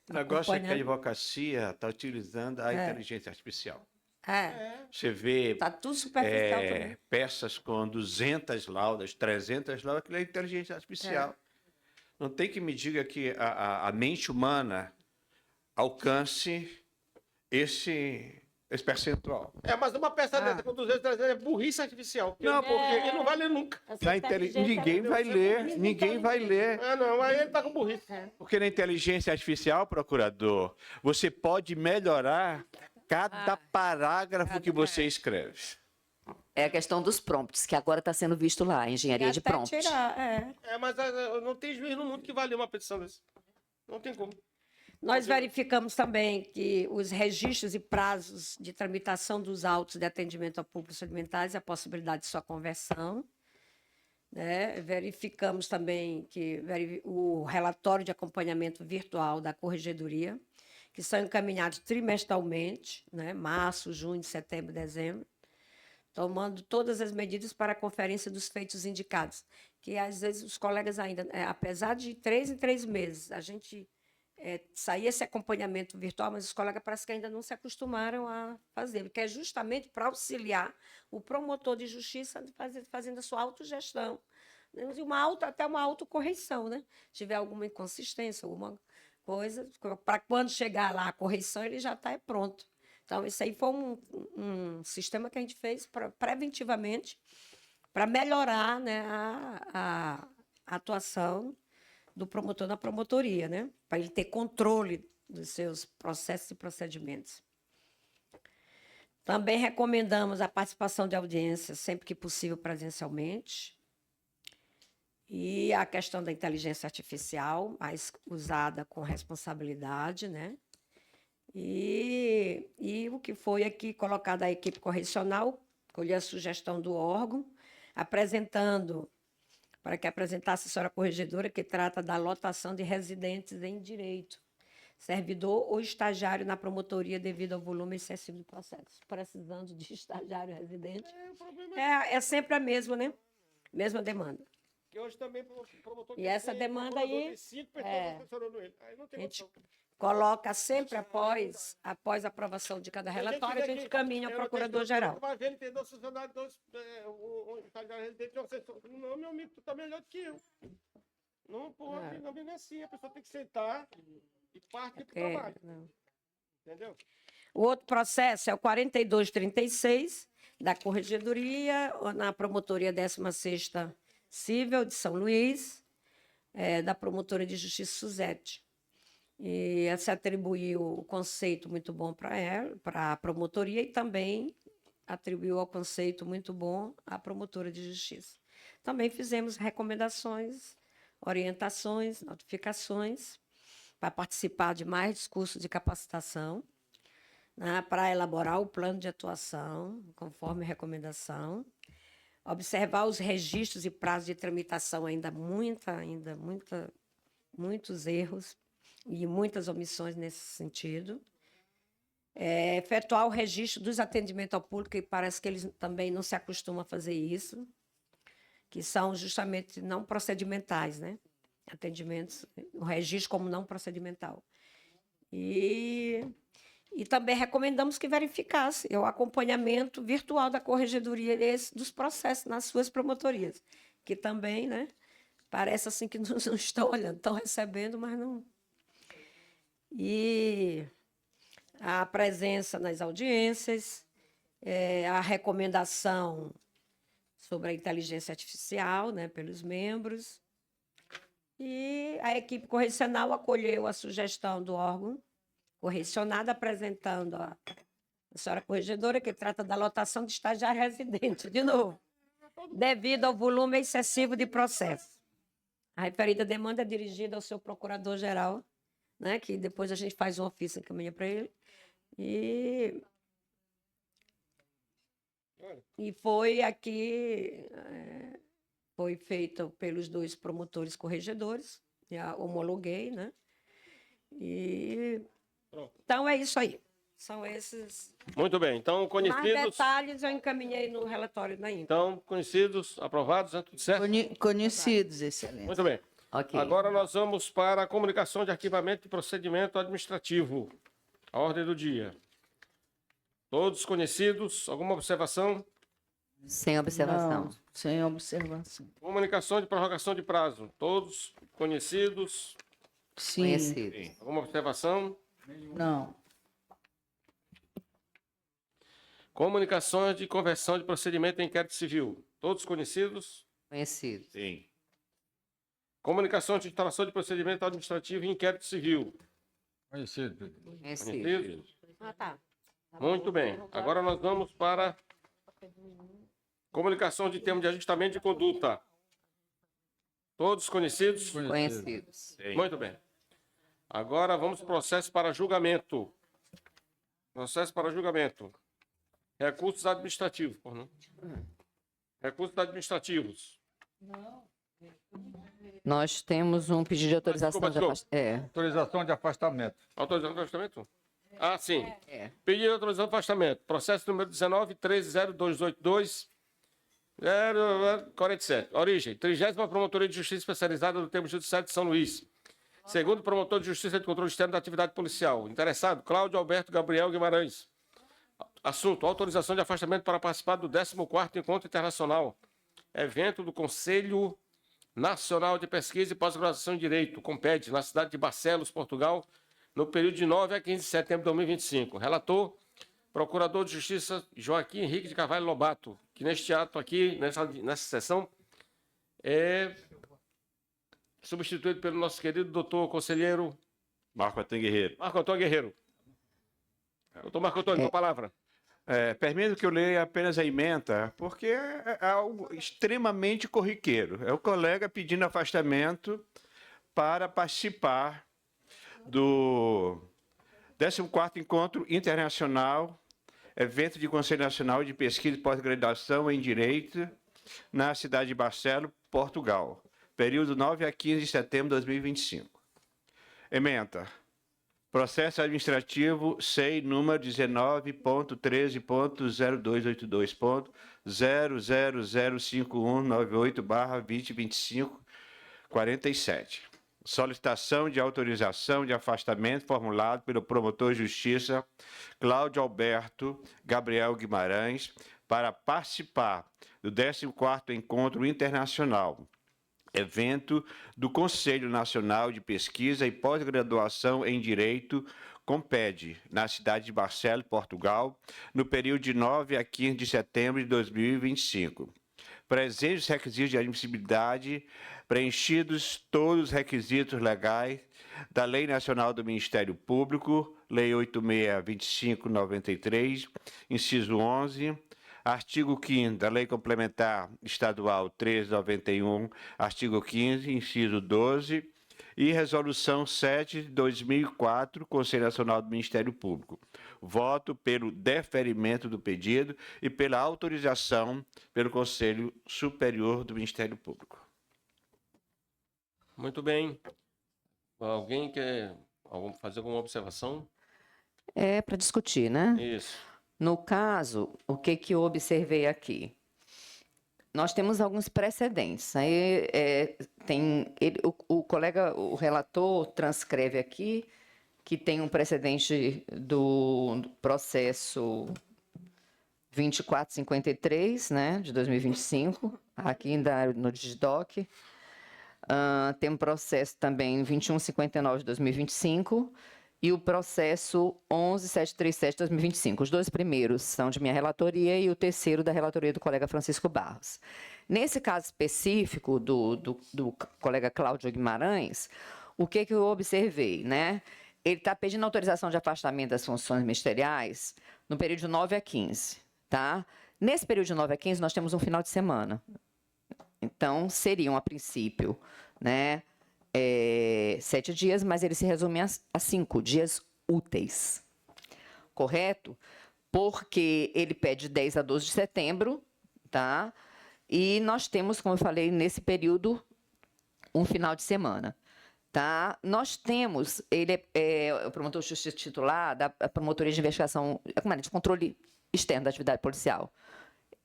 O negócio é que a advocacia está utilizando a inteligência artificial. Você vê tá tudo superficial também. Peças com 200 laudas, 300 laudas, aquilo é inteligência artificial. Não tem que me diga que a mente humana alcance esse percentual. Mas uma peça dessa com 200, 300 é burrice artificial. Não, porque ele não vai ler nunca. Ninguém vai ler, ninguém vai ler. Não, aí ele tá com burrice. Porque na inteligência artificial, procurador, você pode melhorar cada parágrafo que você escreve. É a questão dos prompts, que agora está sendo visto lá, engenharia de prompt. Mas não tem juiz no mundo que vai ler uma petição dessa. Não tem como. Nós verificamos também que os registros e prazos de tramitação dos autos de atendimento a públicos alimentares e a possibilidade de sua conversão. Né? Verificamos também que o relatório de acompanhamento virtual da Corregedoria, que são encaminhados trimestralmente, né? Março, junho, setembro, dezembro, tomando todas as medidas para a conferência dos feitos indicados, que às vezes os colegas ainda, apesar de 3 em 3 meses, a gente sair esse acompanhamento virtual, mas os colegas parece que ainda não se acostumaram a fazer, porque é justamente para auxiliar o promotor de justiça fazendo a sua autogestão, até uma autocorreição, né? Se tiver alguma inconsistência, alguma coisa, para quando chegar lá a correição, ele já está pronto. Então, isso aí foi um sistema que a gente fez preventivamente para melhorar, né, a atuação do promotor na promotoria, né, para ele ter controle dos seus processos e procedimentos. Também recomendamos a participação de audiências, sempre que possível, presencialmente. E a questão da inteligência artificial, mais usada com responsabilidade, né? E o que foi aqui colocado a equipe correcional, colher a sugestão do órgão, apresentando para que apresentasse a senhora corregedora, que trata da lotação de residentes em direito, servidor ou estagiário na promotoria devido ao volume excessivo de processos. Precisando de estagiário residente. O problema É sempre a mesma, né? Mesma demanda. que hoje também o promotor E tem essa 100, demanda procurador aí, tem 5 pessoas é, assessorando ele. Aí não tem a gente condição. coloca sempre após a aprovação de cada relatório, a gente caminha ao procurador-geral. Mas ele tem 2 funcionários, 2 estagiários residentes, um assessor. Não, meu amigo, tu tá melhor do que eu. Não pode, não é assim. A pessoa tem que sentar e partir pro trabalho. Não. Entendeu? O outro processo é o 4236, da Corregedoria, na Promotoria 16ª Cível de São Luís, da Promotora de Justiça Suzete. E se atribuiu o conceito muito bom para ela, para a promotoria, e também atribuiu o conceito muito bom à promotora de justiça. Também fizemos recomendações, orientações, notificações, para participar de mais cursos de capacitação, né, para elaborar o plano de atuação, conforme recomendação, observar os registros e prazos de tramitação, muitos erros e muitas omissões nesse sentido. Efetuar o registro dos atendimentos ao público, e parece que eles também não se acostumam a fazer isso, que são justamente não procedimentais, né? Atendimentos, o registro como não procedimental. E também recomendamos que verificasse o acompanhamento virtual da corregedoria dos processos nas suas promotorias, que também, né, parece assim que não estão olhando, estão recebendo, mas não. E a presença nas audiências, a recomendação sobre a inteligência artificial, né, pelos membros. E a equipe correcional acolheu a sugestão do órgão correcionado, apresentando a senhora corregedora, que trata da lotação de estagiário residente, de novo, devido ao volume excessivo de processos. A referida demanda é dirigida ao seu procurador-geral, né, que depois a gente faz um ofício e encaminha para ele. E foi aqui, foi feito pelos 2 promotores corregedores, já homologuei, né? Então é isso aí. São esses. Muito bem. Então, Mais conhecidos. detalhes eu encaminhei no relatório da INPE. Então, conhecidos, aprovados, né? Tudo certo? Conhecidos, excelência. Muito bem. Ok. Agora nós vamos para a comunicação de arquivamento e procedimento administrativo. A ordem do dia. Todos conhecidos. Alguma observação? Sem observação. Não, sem observação. Comunicação de prorrogação de prazo. Todos conhecidos. Sim, Conhecidos. Alguma observação? não. Comunicações de conversão de procedimento em inquérito civil. Todos conhecidos? Conhecidos. Sim. Comunicação de instalação de procedimento administrativo em inquérito civil. Conhecido. Conhecidos. Conhecidos? Tá. Muito bem. Agora nós vamos para comunicação de termo de ajustamento de conduta. Todos conhecidos? Conhecidos. Sim. Muito bem. Agora vamos para o processo para julgamento. Processo para julgamento. Recursos administrativos. Por não? Recursos administrativos. Nós temos um pedido de autorização Desculpa, de afastamento. Autorização de afastamento. Autorização de afastamento? Ah, sim. Pedido de autorização de afastamento. Processo número 19.130282. 047. Origem: 30ª Promotoria de Justiça Especializada do Termo Judiciário de São Luís. Segundo promotor de Justiça de Controle Externo da Atividade Policial. Interessado: Cláudio Alberto Gabriel Guimarães. Assunto: autorização de afastamento para participar do 14º Encontro Internacional. Evento do Conselho Nacional de Pesquisa e Pós-Graduação em Direito, CONPED, na cidade de Barcelos, Portugal, no período de 9 a 15 de setembro de 2025. Relator: Procurador de Justiça Joaquim Henrique de Carvalho Lobato, que neste ato aqui, nessa sessão, é substituído pelo nosso querido doutor conselheiro Marco Antônio Guerreiro. Marco Antônio Guerreiro. Doutor Marco Antônio, com a palavra. Permito que eu leia apenas a ementa, porque é algo extremamente corriqueiro. É o colega pedindo afastamento para participar do 14º Encontro Internacional, evento de Conselho Nacional de Pesquisa e Pós-Graduação em Direito, na cidade de Barcelos, Portugal, período 9 a 15 de setembro de 2025. Ementa. Processo administrativo SEI número 19.13.00282.0005198/2025-47. Solicitação de autorização de afastamento formulado pelo promotor de justiça Cláudio Alberto Gabriel Guimarães para participar do 14º Encontro Internacional, evento do Conselho Nacional de Pesquisa e Pós-Graduação em Direito, COMPED, na cidade de Barcelos, Portugal, no período de 9 a 15 de setembro de 2025. Presentes os requisitos de admissibilidade, preenchidos todos os requisitos legais da Lei Nacional do Ministério Público, Lei 86.2593, inciso 11, artigo 5º da Lei Complementar Estadual 1391, artigo 15, inciso 12, e Resolução 7 de 2004, Conselho Nacional do Ministério Público. Voto pelo deferimento do pedido e pela autorização pelo Conselho Superior do Ministério Público. Muito bem. Alguém quer fazer alguma observação? É para discutir, né? Isso. No caso, o que eu observei aqui? Nós temos alguns precedentes. Aí o colega, o relator, transcreve aqui que tem um precedente do processo 2453, né, de 2025, aqui no Digidoc. Tem um processo também 2159 de 2025 e o processo 11737 de 2025. Os dois primeiros são de minha relatoria e o terceiro da relatoria do colega Francisco Barros. Nesse caso específico do colega Cláudio Guimarães, o que eu observei, né? Ele está pedindo autorização de afastamento das funções ministeriais no período de 9 a 15, tá? Nesse período de 9 a 15, nós temos um final de semana. Então, seriam, a princípio, né, 7 dias, mas ele se resume a 5 dias úteis. Correto? Porque ele pede 10 a 12 de setembro, tá? E nós temos, como eu falei, nesse período, um final de semana. Tá? Nós temos, ele é o promotor de justiça titular da Promotoria de Investigação, de controle externo da atividade policial,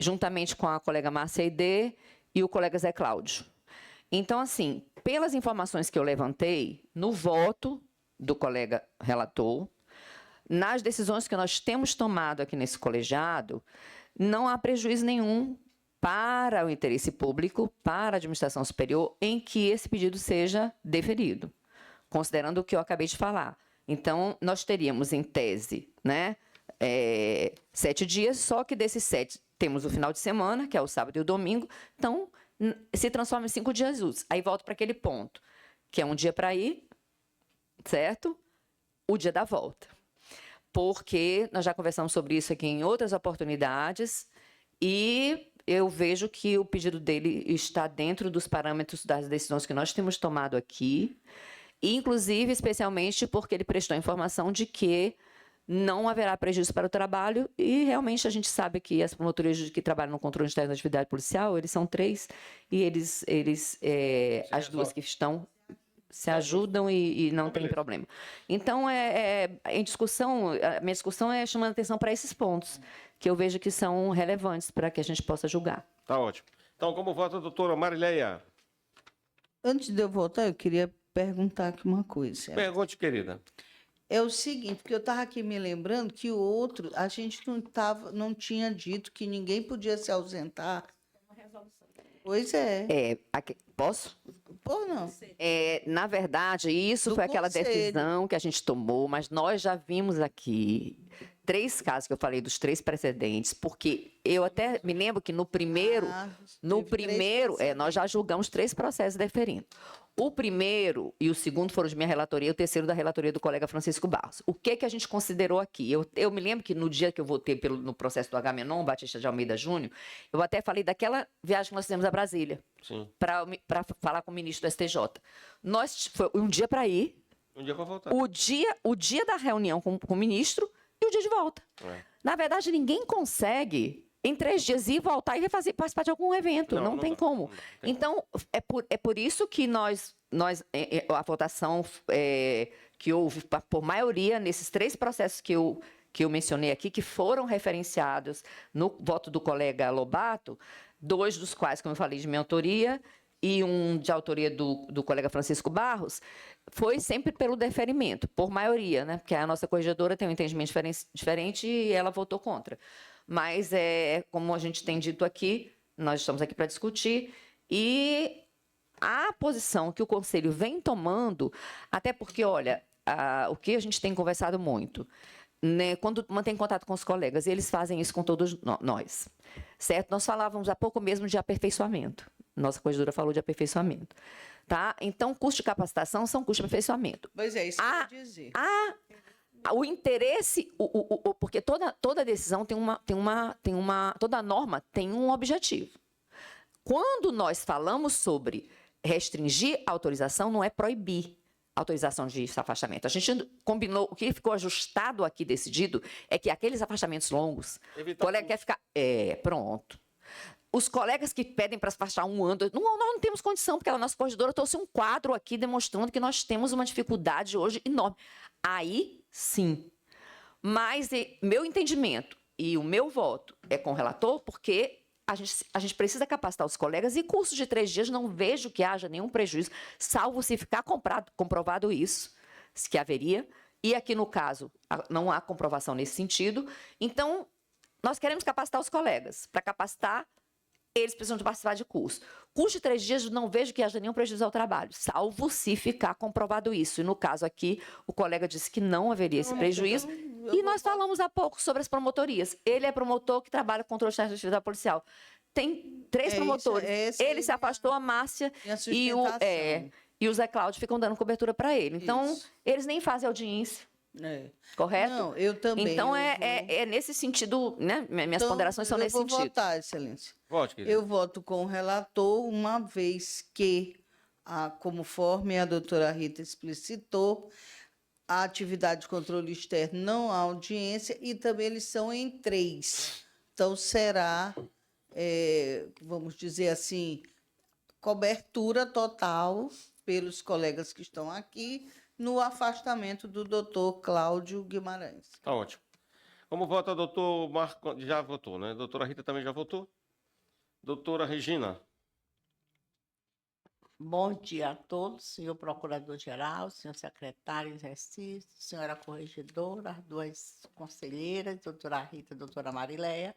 juntamente com a colega Márcia Aide e o colega Zé Cláudio. Então, assim, pelas informações que eu levantei, no voto do colega relator, nas decisões que nós temos tomado aqui nesse colegiado, não há prejuízo nenhum para o interesse público, para a administração superior, em que esse pedido seja deferido, considerando o que eu acabei de falar. Então, nós teríamos, em tese, né, 7 dias, só que desses 7 temos o final de semana, que é o sábado e o domingo, então se transforma em 5 dias úteis. Aí volto para aquele ponto, que é um dia para ir, certo? O dia da volta. Porque nós já conversamos sobre isso aqui em outras oportunidades e eu vejo que o pedido dele está dentro dos parâmetros das decisões que nós temos tomado aqui, inclusive, especialmente, porque ele prestou a informação de que não haverá prejuízo para o trabalho e, realmente, a gente sabe que as promotorias que trabalham no controle externo da atividade policial, eles são 3 e as duas que estão se ajudam e não tem problema. Então, em discussão, a minha discussão é chamando atenção para esses pontos, que eu vejo que são relevantes para que a gente possa julgar. Tá ótimo. Então, como vota a doutora Marileia? Antes de eu voltar, eu queria perguntar aqui uma coisa. Pergunte, querida. É o seguinte, porque eu estava aqui me lembrando que o outro, a gente não tinha dito que ninguém podia se ausentar. Pois é. Posso? Pô, não. Na verdade, isso foi aquela decisão que a gente tomou, mas nós já vimos aqui 3 casos que eu falei dos 3 precedentes, porque eu até me lembro que no primeiro, nós já julgamos 3 processos deferindo. O primeiro e o segundo foram de minha relatoria, o terceiro da relatoria do colega Francisco Barros. O que a gente considerou aqui? Eu me lembro que no dia que eu votei no processo do Agamenon, Batista de Almeida Júnior, eu até falei daquela viagem que nós fizemos a Brasília, para falar com o ministro do STJ. Foi um dia para ir, um dia para voltar. O dia da reunião com o ministro e o dia de volta. Na verdade, ninguém consegue em 3 dias ir, voltar e participar de algum evento. Não tem dá, como. não dá, não tem Então, é por isso que a votação que houve por maioria nesses 3 processos que eu mencionei aqui, que foram referenciados no voto do colega Lobato, 2 dos quais, como eu falei, de minha autoria, e um de autoria do colega Francisco Barros, foi sempre pelo deferimento, por maioria, né? Porque a nossa corregedora tem um entendimento diferente e ela votou contra. Mas, como a gente tem dito aqui, nós estamos aqui para discutir, e a posição que o Conselho vem tomando, até porque, olha, o que a gente tem conversado muito, né, quando mantém contato com os colegas, e eles fazem isso com todos nós, certo? Nós falávamos há pouco mesmo de aperfeiçoamento. Nossa corregedora falou de aperfeiçoamento. Tá? Então, custo de capacitação são custos de aperfeiçoamento. Pois é, isso que eu ia dizer. O interesse, porque toda decisão toda norma tem um objetivo. Quando nós falamos sobre restringir a autorização, não é proibir a autorização de afastamento. A gente combinou, o que ficou ajustado aqui, decidido, é que aqueles afastamentos longos, o colega quer ficar... pronto. Os colegas que pedem para se afastar 1 ano, nós não temos condição, porque a nossa corregedora trouxe um quadro aqui demonstrando que nós temos uma dificuldade hoje enorme. Aí, sim. Mas meu entendimento e o meu voto é com o relator, porque a gente precisa capacitar os colegas, e cursos de 3 dias não vejo que haja nenhum prejuízo, salvo se ficar comprovado isso, que haveria, e aqui no caso não há comprovação nesse sentido. Então, nós queremos capacitar os colegas. Para capacitar, eles precisam de participar de curso. Curso de 3 dias, não vejo que haja nenhum prejuízo ao trabalho, salvo se ficar comprovado isso. E no caso aqui, o colega disse que não haveria esse prejuízo. E nós falamos há pouco sobre as promotorias. Ele é promotor que trabalha com controle de atividade policial. Tem 3 promotores. Ele se afastou, a Márcia e o Zé Cláudio ficam dando cobertura para ele. Então, eles nem fazem audiência. Correto? Não, eu também. Então, nesse sentido, né? Minhas ponderações são nesse sentido. Eu vou votar, Excelência. Vote, querido. Eu voto com o relator, uma vez que, conforme a doutora Rita explicitou, a atividade de controle externo não há audiência, e também eles são em 3. Então, será, vamos dizer assim, cobertura total pelos colegas que estão aqui, no afastamento do doutor Cláudio Guimarães. Tá ótimo. Como vota o doutor Marco? Já votou, né? Doutora Rita também já votou? Doutora Regina. Bom dia a todos, senhor procurador-geral, senhor secretário em exercício, senhora corregedora, as 2 conselheiras, doutora Rita e doutora Marileia,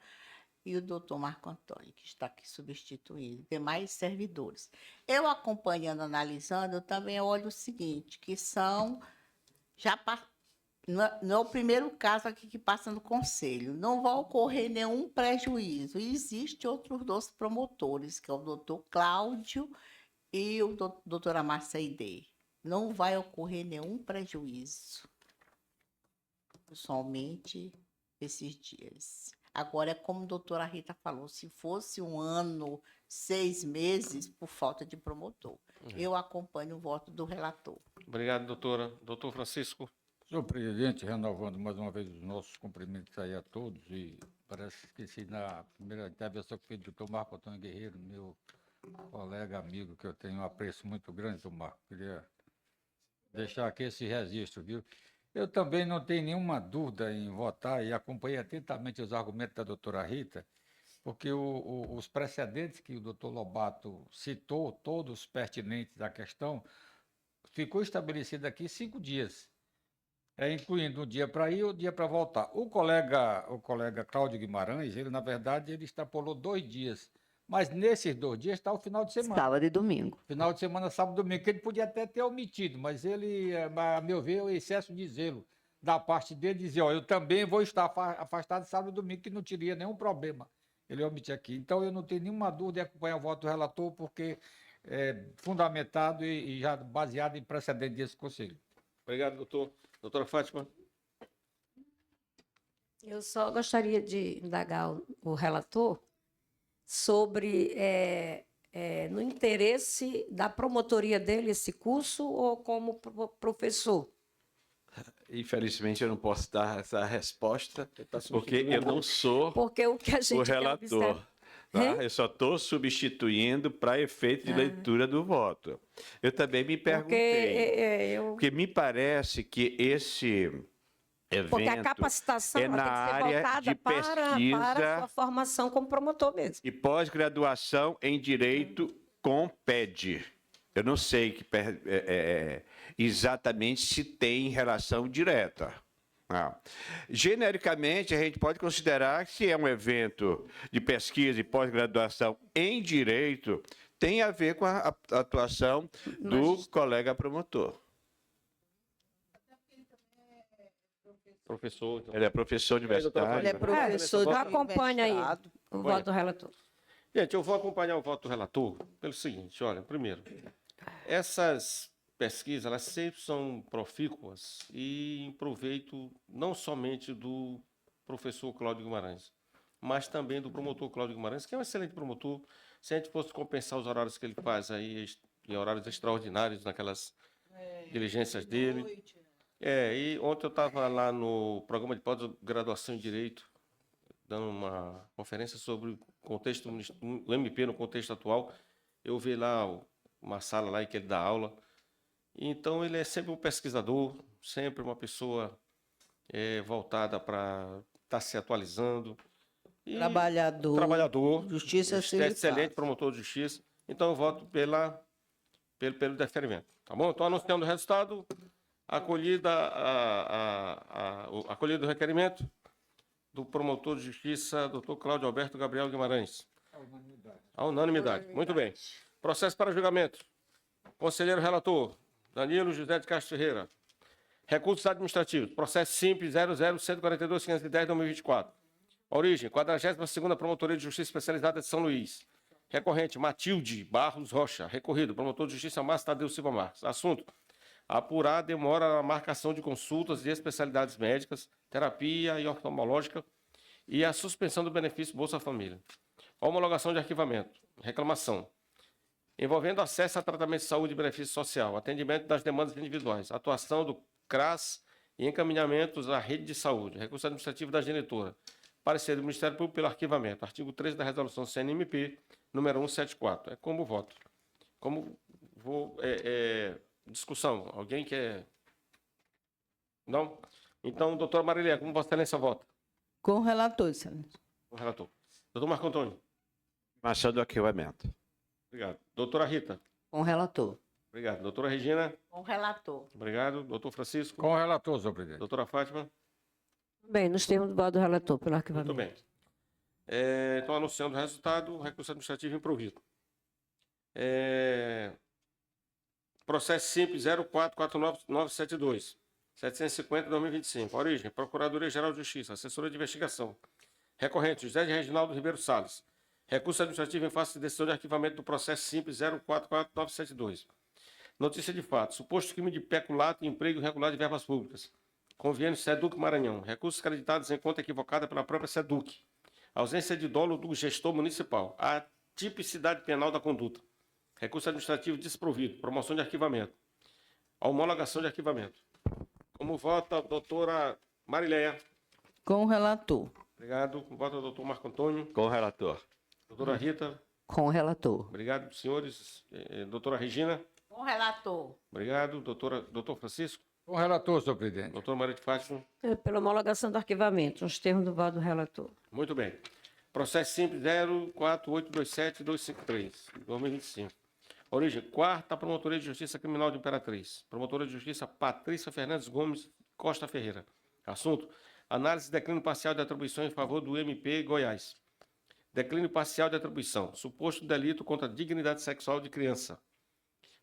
e o doutor Marco Antônio, que está aqui substituindo, demais servidores. Eu acompanhando, analisando, eu também olho o seguinte, que são, não é o primeiro caso aqui que passa no Conselho, não vai ocorrer nenhum prejuízo. E existe outros 2 promotores, que é o doutor Cláudio e o doutora Márcia Aide. Não vai ocorrer nenhum prejuízo, somente esses dias. Agora, é como a doutora Rita falou, se fosse 1 ano, 6 meses, por falta de promotor. Eu acompanho o voto do relator. Obrigado, doutora. Doutor Francisco. Senhor presidente, renovando mais uma vez os nossos cumprimentos aí a todos, e parece que esqueci na primeira intervenção que fez o doutor Marco Antônio Guerreiro, meu colega, amigo, que eu tenho um apreço muito grande do Marco. Queria deixar aqui esse registro, viu? Eu também não tenho nenhuma dúvida em votar, e acompanhei atentamente os argumentos da doutora Rita, porque os precedentes que o doutor Lobato citou, todos pertinentes à questão, ficou estabelecido aqui 5 dias, incluindo um dia para ir e um dia para voltar. O colega Cláudio Guimarães, ele, na verdade, ele extrapolou 2 dias, mas nesses 2 dias está o final de semana. Sábado e domingo. Final de semana, sábado e domingo, que ele podia até ter omitido, mas ele, a meu ver, é o excesso de zelo da parte dele, dizer, eu também vou estar afastado sábado e domingo, que não teria nenhum problema ele omitir aqui. Então, eu não tenho nenhuma dúvida em acompanhar o voto do relator, porque é fundamentado e já baseado em precedente desse conselho. Obrigado, doutor. Doutora Fátima. Eu só gostaria de indagar o relator sobre, no interesse da promotoria dele, esse curso, ou como professor? Infelizmente, eu não posso dar essa resposta, Tá porque eu não sou Porque o que a gente o quer relator. observar- Tá? Hein? Eu só estou substituindo para efeito de leitura do voto. Eu também me Porque perguntei, eu. porque me parece que esse Porque a evento capacitação é ela na tem que ser área voltada de para a pesquisa sua formação como promotor mesmo. e pós-graduação em Direito com PED. Eu não sei exatamente se tem relação direta. Ah. Genericamente, a gente pode considerar que se é um evento de pesquisa e pós-graduação em Direito, tem a ver com a atuação do colega promotor. Professor. Então. Ele é professor universitário. Ele é professor Eu de acompanho aí mestrado. o voto do relator. Gente, eu vou acompanhar o voto do relator pelo seguinte, olha, primeiro, essas pesquisas, elas sempre são profícuas e em proveito não somente do professor Cláudio Guimarães, mas também do promotor Cláudio Guimarães, que é um excelente promotor. Se a gente fosse compensar os horários que ele faz aí, em horários extraordinários, naquelas diligências dele. E ontem eu estava lá no programa de pós-graduação em Direito, dando uma conferência sobre o contexto, o MP no contexto atual. Eu vi lá uma sala lá em que ele dá aula. Então, ele é sempre um pesquisador, sempre uma pessoa voltada para estar se atualizando. E Trabalhador. Justiça se lhe excelente faz. promotor de justiça. Então, eu voto pelo deferimento. Tá bom? Então, anunciando o resultado, acolhida o requerimento do promotor de justiça, doutor Cláudio Alberto Gabriel Guimarães. A unanimidade. Muito bem. Processo para julgamento. Conselheiro relator, Danilo José de Castro Ferreira. Recursos administrativos. Processo simples 00-142-510-2024. Origem, 42ª Promotoria de Justiça Especializada de São Luís. Recorrente, Matilde Barros Rocha. Recorrido, promotor de justiça Márcio Tadeu Silva Marques. Assunto, apurar a demora na marcação de consultas de especialidades médicas, terapia e oftalmológica e a suspensão do benefício Bolsa Família. Homologação de arquivamento. Reclamação. Envolvendo acesso a tratamento de saúde e benefício social, atendimento das demandas individuais, atuação do CRAS e encaminhamentos à rede de saúde, recurso administrativo da genitora, parecer do Ministério Público pelo arquivamento, artigo 13 da resolução CNMP, número 174. É como voto. Discussão. Alguém quer? Não? Então, doutora Marília, como Vossa Excelência vota? Com o relator, excelência. O relator. Doutor Marco Antônio. Informação do arquivamento. Obrigado. Doutora Rita. Com o relator. Obrigado. Doutora Regina. Com o relator. Obrigado. Doutor Francisco. Com o relator, senhor presidente. Doutora Fátima. Bem, nos termos do voto do relator pelo arquivamento. Muito bem. Então, anunciando o resultado, o recurso administrativo improvido. Processo simples 0449972, 750-2025. Origem, Procuradoria-Geral de Justiça, Assessoria de Investigação. Recorrente, José de Reginaldo Ribeiro Salles. Recurso administrativo em face de decisão de arquivamento do processo simples 044972. Notícia de fato. Suposto crime de peculato e emprego irregular de verbas públicas. Convênio SEDUC Maranhão. Recursos creditados em conta equivocada pela própria SEDUC. Ausência de dolo do gestor municipal. A tipicidade penal da conduta. Recurso administrativo desprovido. Promoção de arquivamento. A homologação de arquivamento. Como vota a doutora Marileia? Com o relator. Obrigado. Como vota o doutor Marco Antônio? Com o relator. Doutora Rita? Com o relator. Obrigado, senhores. Doutora Regina? Com o relator. Obrigado. Doutor Francisco? Com o relator, senhor presidente. Doutora Maria de Fátima? Pela homologação do arquivamento, nos termos do voto do relator. Muito bem. Processo simples 04827-253, 2025. Origem, 4ª Promotoria de Justiça Criminal de Imperatriz. Promotora de Justiça Patrícia Fernandes Gomes Costa Ferreira. Assunto, análise de declínio parcial de atribuição em favor do MP Goiás. Declínio parcial de atribuição. Suposto delito contra a dignidade sexual de criança.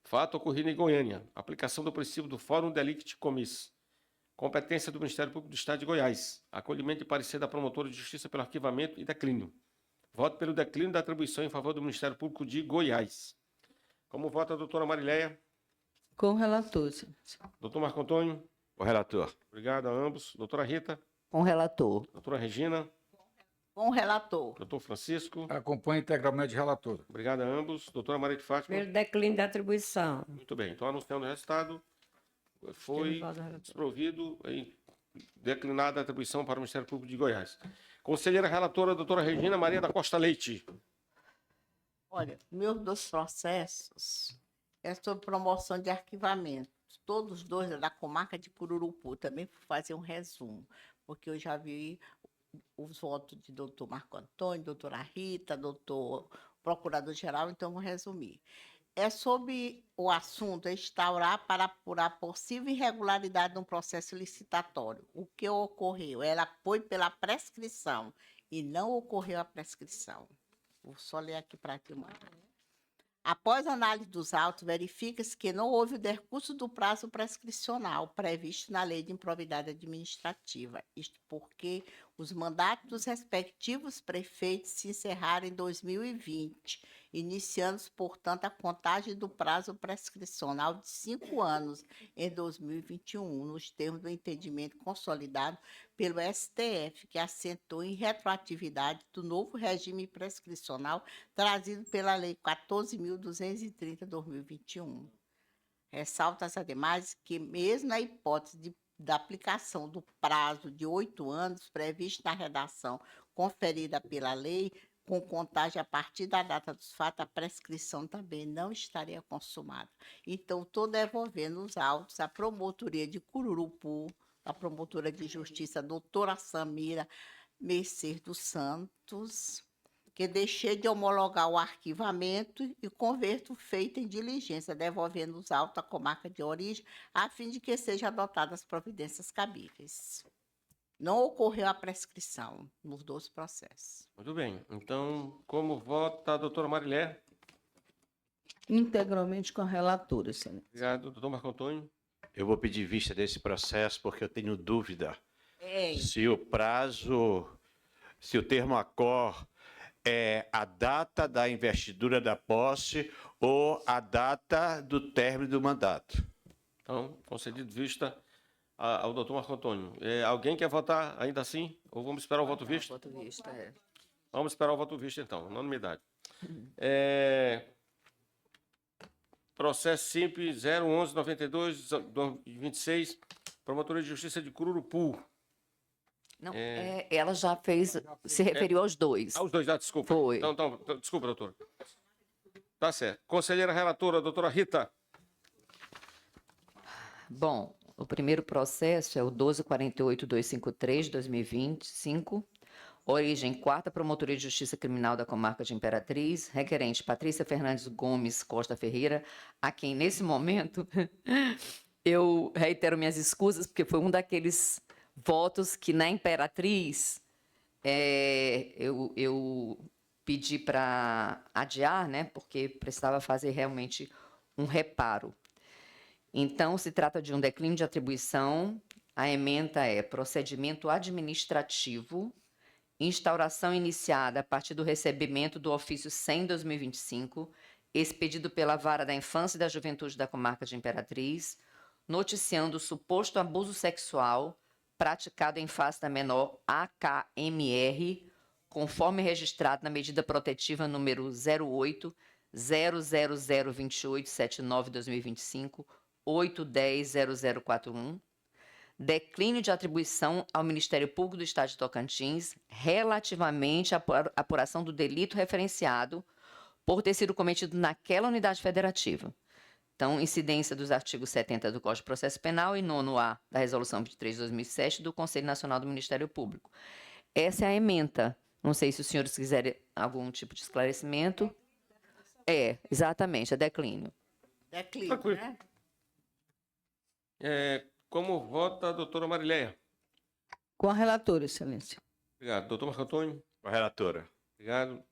Fato ocorrido em Goiânia. Aplicação do princípio do Fórum Delicti Commis. Competência do Ministério Público do Estado de Goiás. Acolhimento de parecer da Promotora de Justiça pelo arquivamento e declínio. Voto pelo declínio da atribuição em favor do Ministério Público de Goiás. Como vota a doutora Marileia? Com o relator, excelência. Doutor Marco Antônio? O relator. Obrigado a ambos. Doutora Rita? Com o relator. Doutora Regina? Com o relator. Doutor Francisco? Acompanha integralmente o relator. Obrigado a ambos. Doutora Maria de Fátima? Pelo declínio da atribuição. Muito bem. Então, anunciando o resultado, foi voto da relatora. desprovido e declinada a atribuição para o Ministério Público de Goiás. Conselheira relatora, doutora Regina Maria da Costa Leite. Olha, meus 2 processos é sobre promoção de arquivamento. Todos 2 é da comarca de Cururupu. Também vou fazer um resumo, porque eu já vi os votos de doutor Marco Antônio, doutora Rita, doutor procurador-geral, então vou resumir. É sobre o assunto instaurar para apurar possível irregularidade no processo licitatório. O que ocorreu? Ela foi pela prescrição e não ocorreu a prescrição. Vou só ler aqui para ti, mãe. Após análise dos autos, verifica-se que não houve o decurso do prazo prescricional previsto na Lei de Improbidade Administrativa, isto porque os mandatos dos respectivos prefeitos se encerraram em 2020, iniciando, portanto, a contagem do prazo prescricional de 5 anos em 2021, nos termos do entendimento consolidado pelo STF, que assentou em retroatividade do novo regime prescricional trazido pela Lei 14.230/2021. Ressalta-se, ademais, que mesmo na hipótese da aplicação do prazo de 8 anos previsto na redação conferida pela lei, com contagem a partir da data dos fatos, a prescrição também não estaria consumada. Então, estou devolvendo os autos à Promotoria de Cururupu, a Promotora de Justiça, doutora Samira Mercedes dos Santos, que deixei de homologar o arquivamento e converto o feito em diligência, devolvendo os autos à comarca de origem, a fim de que sejam adotadas as providências cabíveis. Não ocorreu a prescrição nos 2 processos. Muito bem. Então, como vota a doutora Marilé? Integralmente com a relatora, excelência. Obrigado. Doutor Marco Antônio? Eu vou pedir vista desse processo porque eu tenho dúvida Ei, se o prazo, se o termo acor é a data da investidura da posse ou a data do término do mandato. Então, concedido vista ao doutor Marco Antônio. Alguém quer votar ainda assim? Ou vamos esperar o voto visto? Voto visto, é. Vamos esperar o voto visto, então, unanimidade. Processo simples 01192/26, Promotoria de Justiça de Cururupu. Não, ela já fez, se referiu aos 2. Os 2, desculpa. Foi. Então, desculpa, doutor. Tá certo. Conselheira relatora, doutora Rita. Bom, o primeiro processo é o 1248.253/2025, origem 4ª Promotoria de Justiça Criminal da Comarca de Imperatriz, requerente Patrícia Fernandes Gomes Costa Ferreira, a quem, nesse momento, eu reitero minhas escusas, porque foi um daqueles votos que, na Imperatriz, eu pedi para adiar, né, porque precisava fazer realmente um reparo. Então, se trata de um declínio de atribuição. A ementa é procedimento administrativo, instauração iniciada a partir do recebimento do ofício 100/2025, expedido pela Vara da Infância e da Juventude da Comarca de Imperatriz, noticiando o suposto abuso sexual praticado em face da menor AKMR, conforme registrado na medida protetiva número 08.0002879/2025, 810.0041, declínio de atribuição ao Ministério Público do Estado de Tocantins relativamente à apuração do delito referenciado por ter sido cometido naquela unidade federativa. Então, incidência dos artigos 70 do Código de Processo Penal e 9º-A da Resolução 23 de 2007 do Conselho Nacional do Ministério Público. Essa é a ementa. Não sei se os senhores quiserem algum tipo de esclarecimento. Exatamente, é declínio. declínio, Tranquilo. né? Como vota a doutora Marileia? Com a relatora, excelência. Obrigado. Doutor Marco Antônio? Com a relatora. Obrigado.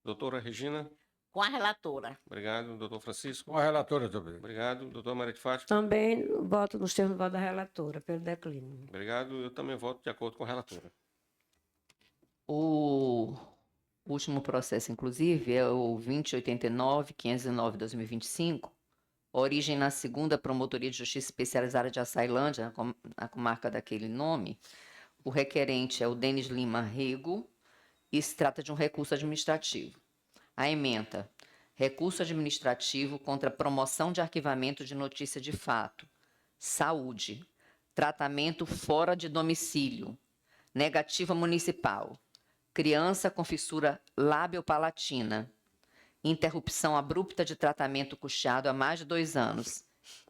Doutora Regina? Com a relatora. Obrigado. Doutor Francisco? Com a relatora também. Obrigado. Doutora Maria de Fátima? Também voto nos termos do voto da relatora, pelo declínio. Obrigado. Eu também voto de acordo com a relatora. O último processo, inclusive, é o 2089-509/2025, origem na 2ª Promotoria de Justiça Especializada de Açailândia, na comarca daquele nome. O requerente é o Denis Lima Rego e se trata de um recurso administrativo. A ementa: recurso administrativo contra promoção de arquivamento de notícia de fato, Saúde. Tratamento fora de domicílio. Negativa municipal. Criança com fissura lábio-palatina. Interrupção abrupta de tratamento custeado há mais de 2 anos.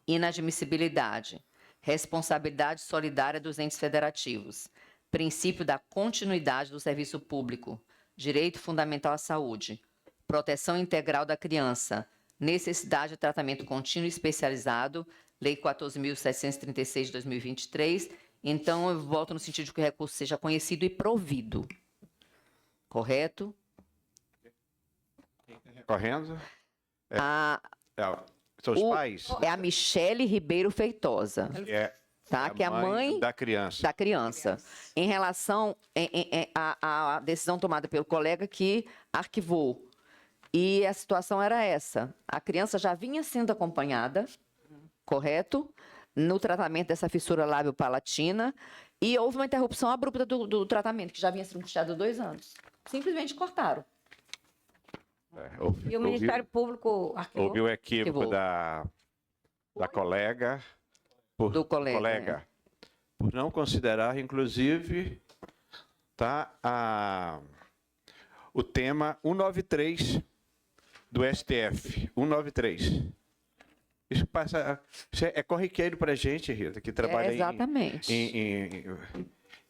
Inadmissibilidade. Responsabilidade solidária dos entes federativos. Princípio da continuidade do serviço público. Direito fundamental à saúde. Proteção integral da criança. Necessidade de tratamento contínuo e especializado. Lei 14.736 de 2023. Então, eu volto no sentido de que o recurso seja conhecido e provido. Correto? Correndo? São os O- pais? É a Michele Ribeiro Feitosa, É tá? Que é a mãe da criança. da criança. Em relação à decisão tomada pelo colega que arquivou. E a situação era essa. A criança já vinha sendo acompanhada, correto? No tratamento dessa fissura lábio-palatina. E houve uma interrupção abrupta do tratamento, que já vinha sendo custeado há 2 anos. Simplesmente cortaram. E o Ministério Público arquivou. Houve o equívoco Arquivou. da colega. Do colega, Por não considerar, inclusive, tá, o tema 193 do STF. 193. Isso é corriqueiro para a gente, Rita, que trabalha exatamente.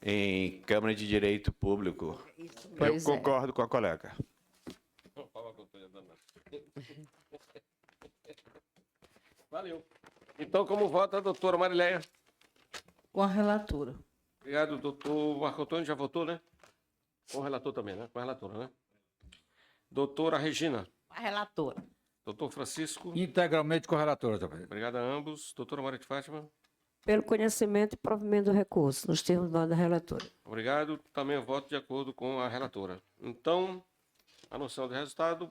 em Câmara de Direito Público. Pois Eu é. concordo com a colega. Valeu. Então, como vota a doutora Marileia? Com a relatora. Obrigado, doutor Marco Antônio. Já votou, né? Com o relator também, né? Com a relatora, né? Doutora Regina. A relatora. Doutor Francisco. Integralmente com a relatora também. Obrigado a ambos. Doutora Maria de Fátima. Pelo conhecimento e provimento do recurso, nos termos da relatora. Obrigado. Também eu voto de acordo com a relatora. Então, a noção do resultado,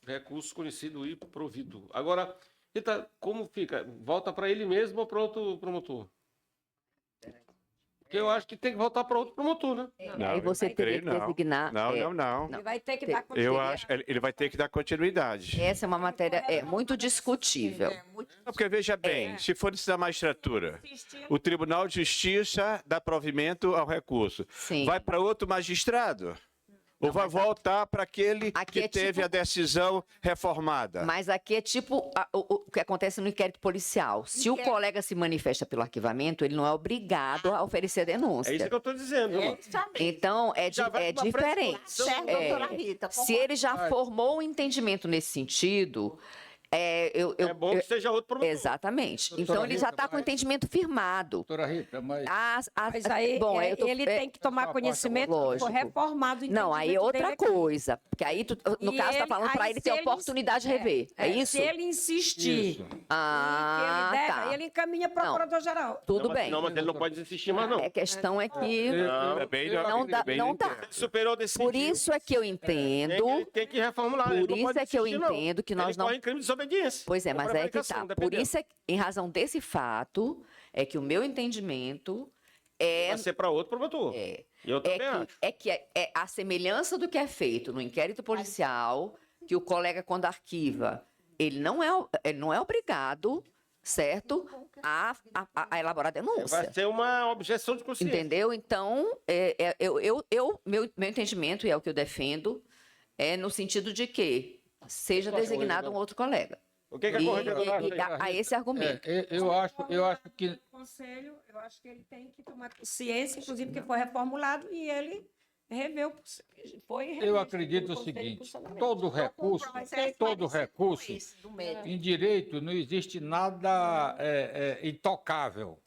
recurso conhecido e provido. Agora, Rita, como fica? Volta para ele mesmo ou para outro promotor? Porque eu acho que tem que voltar para outro promotor, né? Aí você teria que designar. Não. Ele vai ter que dar Eu continuidade. acho, ele vai ter que dar continuidade. Essa é uma matéria muito discutível. Porque veja bem, se for da magistratura, o Tribunal de Justiça dá provimento ao recurso. Sim. Vai para outro magistrado? Ou vai voltar para aquele aqui que é teve tipo- a decisão reformada? Mas aqui é tipo o que acontece no inquérito policial. Se o colega se manifesta pelo arquivamento, ele não é obrigado a oferecer a denúncia. É isso que eu estou dizendo. mano. Então, Já vai com uma diferente. prescrição. Certo, É, doutora Rita? se ele já formou um entendimento nesse sentido, É bom que seja outro promotor. Exatamente. Doutora Então, ele já Rita, está com o mas- entendimento firmado. Doutora Rita, mas Mas aí bom, é, eu tô- ele é- tem que tomar Essa conhecimento parte, que foi lógico. reformado o Não, aí é entendimento outra dele aqui. coisa. Porque aí, no E caso, está ele- falando para aí ele se ter ele- oportunidade de rever. É isso? Se ele insistir, isso. Ah, que ele, tá. ele encaminha para o procurador-geral. Tudo bem. Não, mas ele não pode insistir mais, não. A questão é que Não, é bem- não dá. bem Não dá. entendo. Superou desse Por isso é que eu entendo. Tem que reformular. ele Por não isso pode é que eu insistir, não. entendo que nós ele não. corre crime de desobediência. Pois é, Ou mas é que prevaricação, tá. Por dependendo. isso é em razão desse fato, é que o meu entendimento é. Vai ser para outro promotor. É, E eu também acho. é a semelhança do que é feito no inquérito policial, que o colega, quando arquiva, ele não é obrigado, certo, a elaborar denúncia. Vai ser uma objeção de consciência. Entendeu? Então, meu entendimento, e é o que eu defendo, é no sentido de que seja designado um outro colega. O que, que a E, corregedora acha? a esse argumento. eu acho que Conselho, eu acho que ele tem que tomar ciência, inclusive, que foi reformulado e ele reveu. Foi eu revisto acredito pelo o Conselho de seguinte: Funcionamento. todo recurso, Do médico. em direito não existe nada intocável.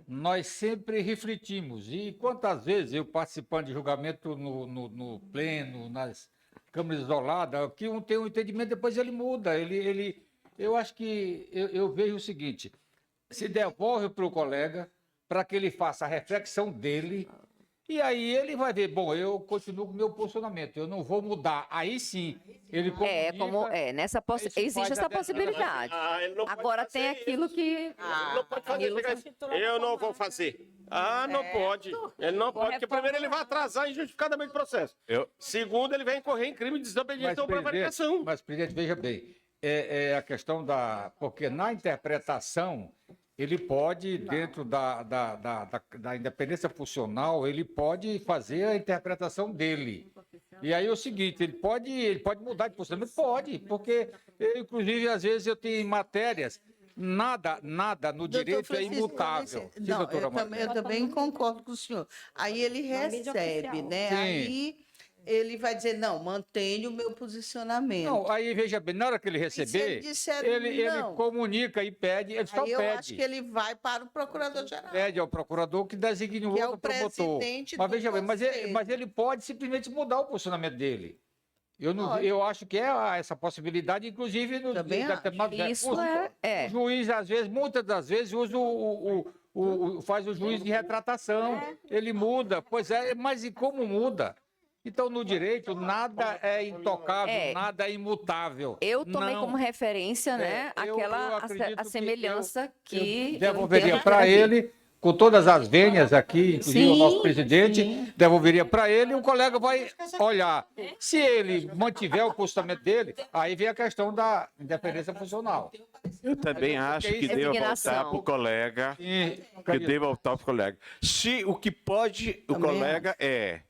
Nós sempre refletimos. E quantas vezes eu participando de julgamento no pleno, nas câmaras isoladas, que um tem um entendimento, depois ele muda. Eu acho que eu vejo o seguinte: se devolve para o colega para que ele faça a reflexão dele. E aí ele vai ver, bom, eu continuo com o meu posicionamento, eu não vou mudar. Aí sim, ele Existe faz essa a decisão. possibilidade. Ele não pode Agora tem fazer aquilo que. Ele não pode fazer. aquilo chegar que- assim, eu não vou fazer. Não pode. Ele não pode, porque primeiro ele vai atrasar injustificadamente o processo. Segundo, ele vai incorrer em crime de desobediência ou prevaricação. Mas, presidente, veja bem, a questão da... Porque na interpretação, ele pode, dentro da independência funcional, ele pode fazer a interpretação dele. E aí é o seguinte, ele pode mudar de posicionamento? Pode, porque, inclusive, às vezes eu tenho matérias, nada no Doutor direito é Francisco, imutável. Sim, não, doutora eu também concordo com o senhor. Aí ele Na mídia recebe, oficial. né? Sim. Aí ele vai dizer, não, mantenho o meu posicionamento. Não, aí veja bem, na hora que ele E se ele receber, disser ele não, comunica e pede, ele só aí eu acho que pede. ele vai para o procurador-geral. Pede ao procurador que designe um Que é outro o promotor. presidente Mas do veja bem, conselho. mas ele pode simplesmente mudar o posicionamento dele. Pode. Eu acho que é essa possibilidade, inclusive no Também acho. Isso é. o juiz, às vezes, muitas das vezes, usa faz o juiz de retratação. Ele muda. Pois é, mas e como muda? Então, no direito, nada é intocável, É. nada é imutável. Eu tomei Não. como referência, né, eu aquela acredito a que semelhança que eu devolveria entendo para que ele, com todas as vênias aqui, inclusive o nosso Sim, presidente, sim. devolveria para ele e o colega vai olhar. Se ele mantiver o posicionamento dele, aí vem a questão da independência funcional. Eu também acho que deva voltar Resignação. para o colega, E, que deva voltar para o colega. Se o que pode o Também colega é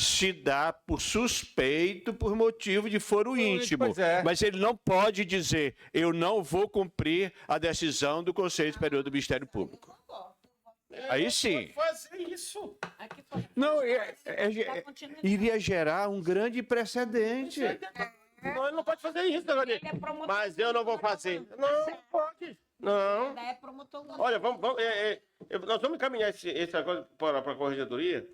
se dar por suspeito por motivo de foro íntimo. pois é. Mas ele não pode dizer, eu não vou cumprir a decisão do Conselho Superior do Ministério Público. Aí sim. Fazer isso. Não, iria gerar um grande precedente. Não, ele não pode fazer isso, Dani. Mas eu não vou fazer. Não, pode. Não. É promotor. Olha, nós vamos encaminhar esse agora para a corregedoria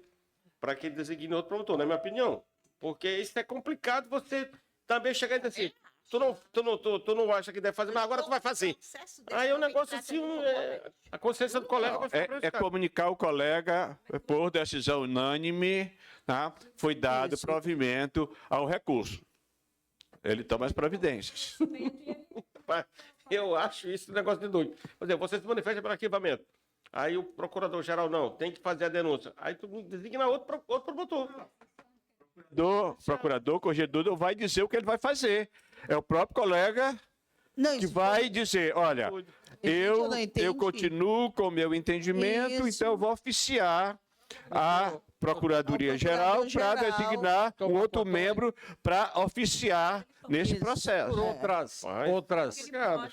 para que ele designe outro promotor, na minha opinião. Porque isso é complicado você também chegar e dizer assim, tu não acha que deve fazer, mas agora tu vai fazer. Aí é um negócio assim, a consciência do colega vai ficar É prejudicada. comunicar o colega, por decisão unânime, tá? Foi dado Isso. provimento ao recurso. Ele toma as providências. Mas eu acho isso um negócio de doido. Por exemplo, você se manifesta pelo arquivamento. Aí o procurador-geral não, tem que fazer a denúncia. Aí tu designa outro promotor. Do procurador, corregedor, vai dizer o que ele vai fazer. É o próprio colega Não, que isso vai dizer, olha, eu não eu entendi. continuo com o meu entendimento, Isso. então eu vou oficiar a Procuradoria-Geral para Procurador-Geral. designar um outro membro para oficiar nesse Isso. processo. por outras Obrigado.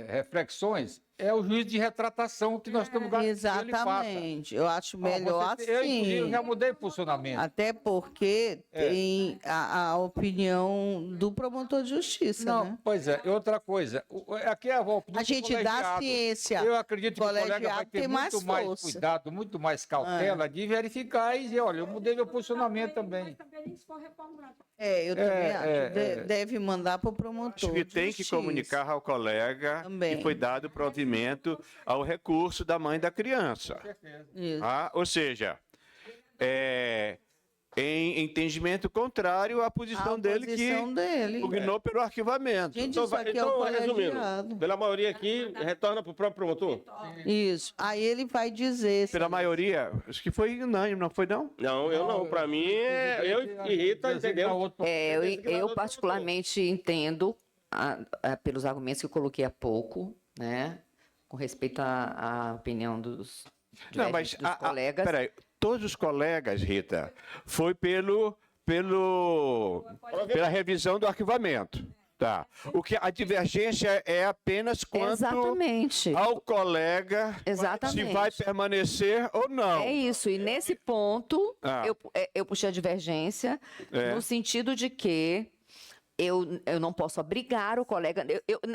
reflexões, é o juiz de retratação que nós temos lá que ele faça. Exatamente. Eu acho melhor Eu, inclusive, assim. já mudei o funcionamento. Até porque tem a opinião do promotor de justiça, Não, né? pois é. E outra coisa, aqui é a opinião A do gente dá colegiado. ciência. Eu acredito que o colega vai Colegiado ter tem mais muito mais força. cuidado, muito mais cautela de verificar e dizer, olha, eu mudei meu posicionamento também. Eu também É, acho. Deve mandar para o promotor. Acho que de tem que justiça. comunicar ao colega Também. que foi dado provimento ao recurso da mãe da criança. Isso. Ah, ou seja, em entendimento contrário à posição A dele posição que dele. pugnou pelo arquivamento. Gente, isso aqui é o resumindo, colegiado. pela maioria aqui, retorna para o próprio promotor? Isso. Aí ele vai dizer. Pela maioria, acho que foi unânime, não foi não? Não, eu não. Para mim, eu e Rita, entendeu? Eu particularmente entendo, pelos argumentos que eu coloquei há pouco, né, com respeito à opinião dos Não, mas colegas. peraí, todos os colegas, Rita, foi pela revisão do arquivamento. Tá. O que a divergência é apenas quanto Exatamente. ao colega Exatamente. se vai permanecer ou não. É isso. E nesse ponto, Ah. eu puxei a divergência É. no sentido de que eu não posso obrigar o colega,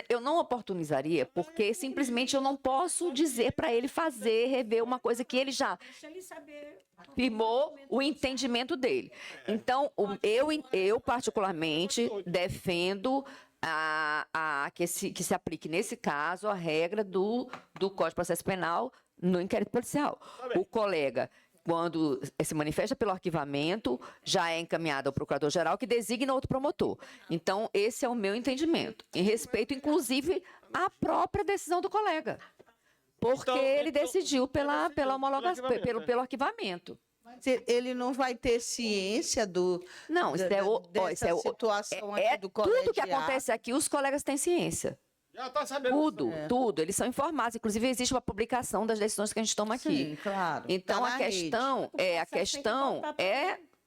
eu não oportunizaria, porque simplesmente eu não posso dizer para ele rever uma coisa que ele já firmou o entendimento dele. Então, eu particularmente defendo que se aplique, nesse caso, a regra do Código de Processo Penal no inquérito policial. O colega, quando se manifesta pelo arquivamento, já é encaminhado ao procurador-geral, que designa outro promotor. Então, esse é o meu entendimento, em respeito, inclusive, à própria decisão do colega. Porque ele decidiu pela homologação, pelo arquivamento. Ele não vai ter ciência Não, isso dessa situação aqui do colegiado. tudo que acontece aqui, os colegas têm ciência. Já está sabendo. Tudo, tudo. Eles são informados. Inclusive, existe uma publicação das decisões que a gente toma aqui. Sim, claro. Então, Tá a na rede. questão, a questão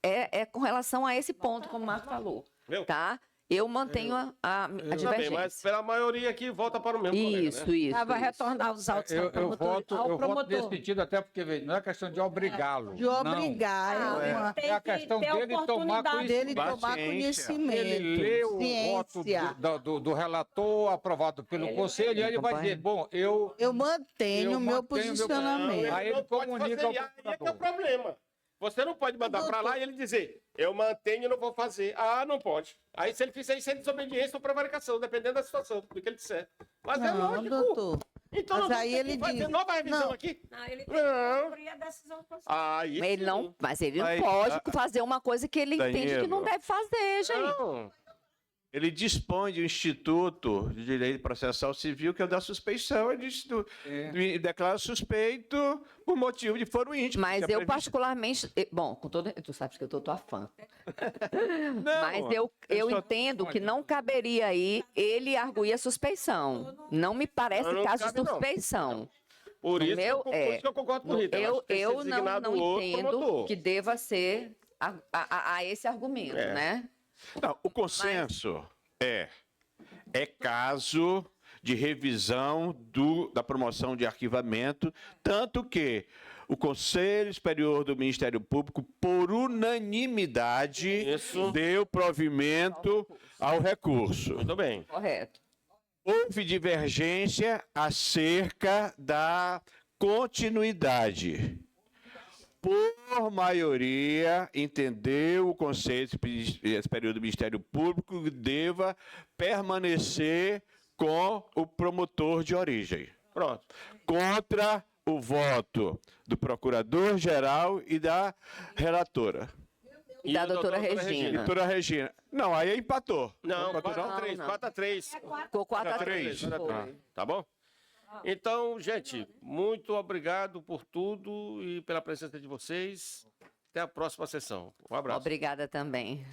é com relação a esse ponto, como o Marco falou. Viu? Tá? Eu mantenho a Tudo bem, divergência. mas pela maioria aqui volta para o mesmo colega, né? Isso. Vai retornar os autos ao Eu promotor. voto, ao eu voto promotor. nesse sentido, até porque veja, não é questão de obrigá-lo. De obrigar, Não, é uma- tem É a que questão ter dele tomar oportunidade. dele Paciência. tomar conhecimento. Ele lê o voto ciência. do relator aprovado pelo conselho e aí ele vai dizer, bom, Eu mantenho Eu o meu mantenho meu- posicionamento. Aí ele não pode comunica fazer, ao aí é que é o procurador. problema. Você não pode mandar para lá e ele dizer, eu mantenho e não vou fazer. Ah, não pode. Aí se ele fizer isso é desobediência ou prevaricação, dependendo da situação, do que ele disser. Mas é Não, lógico. doutor. Então Mas nós aí vamos ter ele que fazer diz- nova revisão não. aqui? Não, ele tem Não. que cumprir a decisão do conselho. Aí Mas ele sim. não, mas ele não Aí, pode fazer uma coisa que ele entende que não Danilo. deve fazer, gente. Não. Ele dispõe de um Instituto de Direito Processual Civil, que é o da suspeição. Ele declara suspeito por motivo de foro íntimo. Mas que é eu previsto. particularmente, bom, com todo, tu sabes que eu tô tua fã. Não, Mas eu só- entendo que não caberia aí ele arguir a suspeição. Não me parece Não, não caso cabe, de não. suspeição. Por No isso, meu, por isso que eu concordo com o Rita. acho que tem que ser Eu designado não outro entendo promotor. que deva ser a esse argumento, É. né? Não, o consenso é caso de revisão da promoção de arquivamento, tanto que o Conselho Superior do Ministério Público, por unanimidade, Isso. deu provimento ao recurso. Muito bem. Correto. Houve divergência acerca da continuidade. Por maioria, entendeu o Conselho Superior do Ministério Público que deva permanecer com o promotor de origem, Pronto. contra o voto do Procurador-Geral e da relatora. E da a doutora Regina. Doutora Regina. Não, aí empatou. Não, empatou, 4x3, Não. 4x3. Ficou 4-3. 4x3. Tá bom? Então, gente, muito obrigado por tudo e pela presença de vocês. Até a próxima sessão. Um abraço. Obrigada também.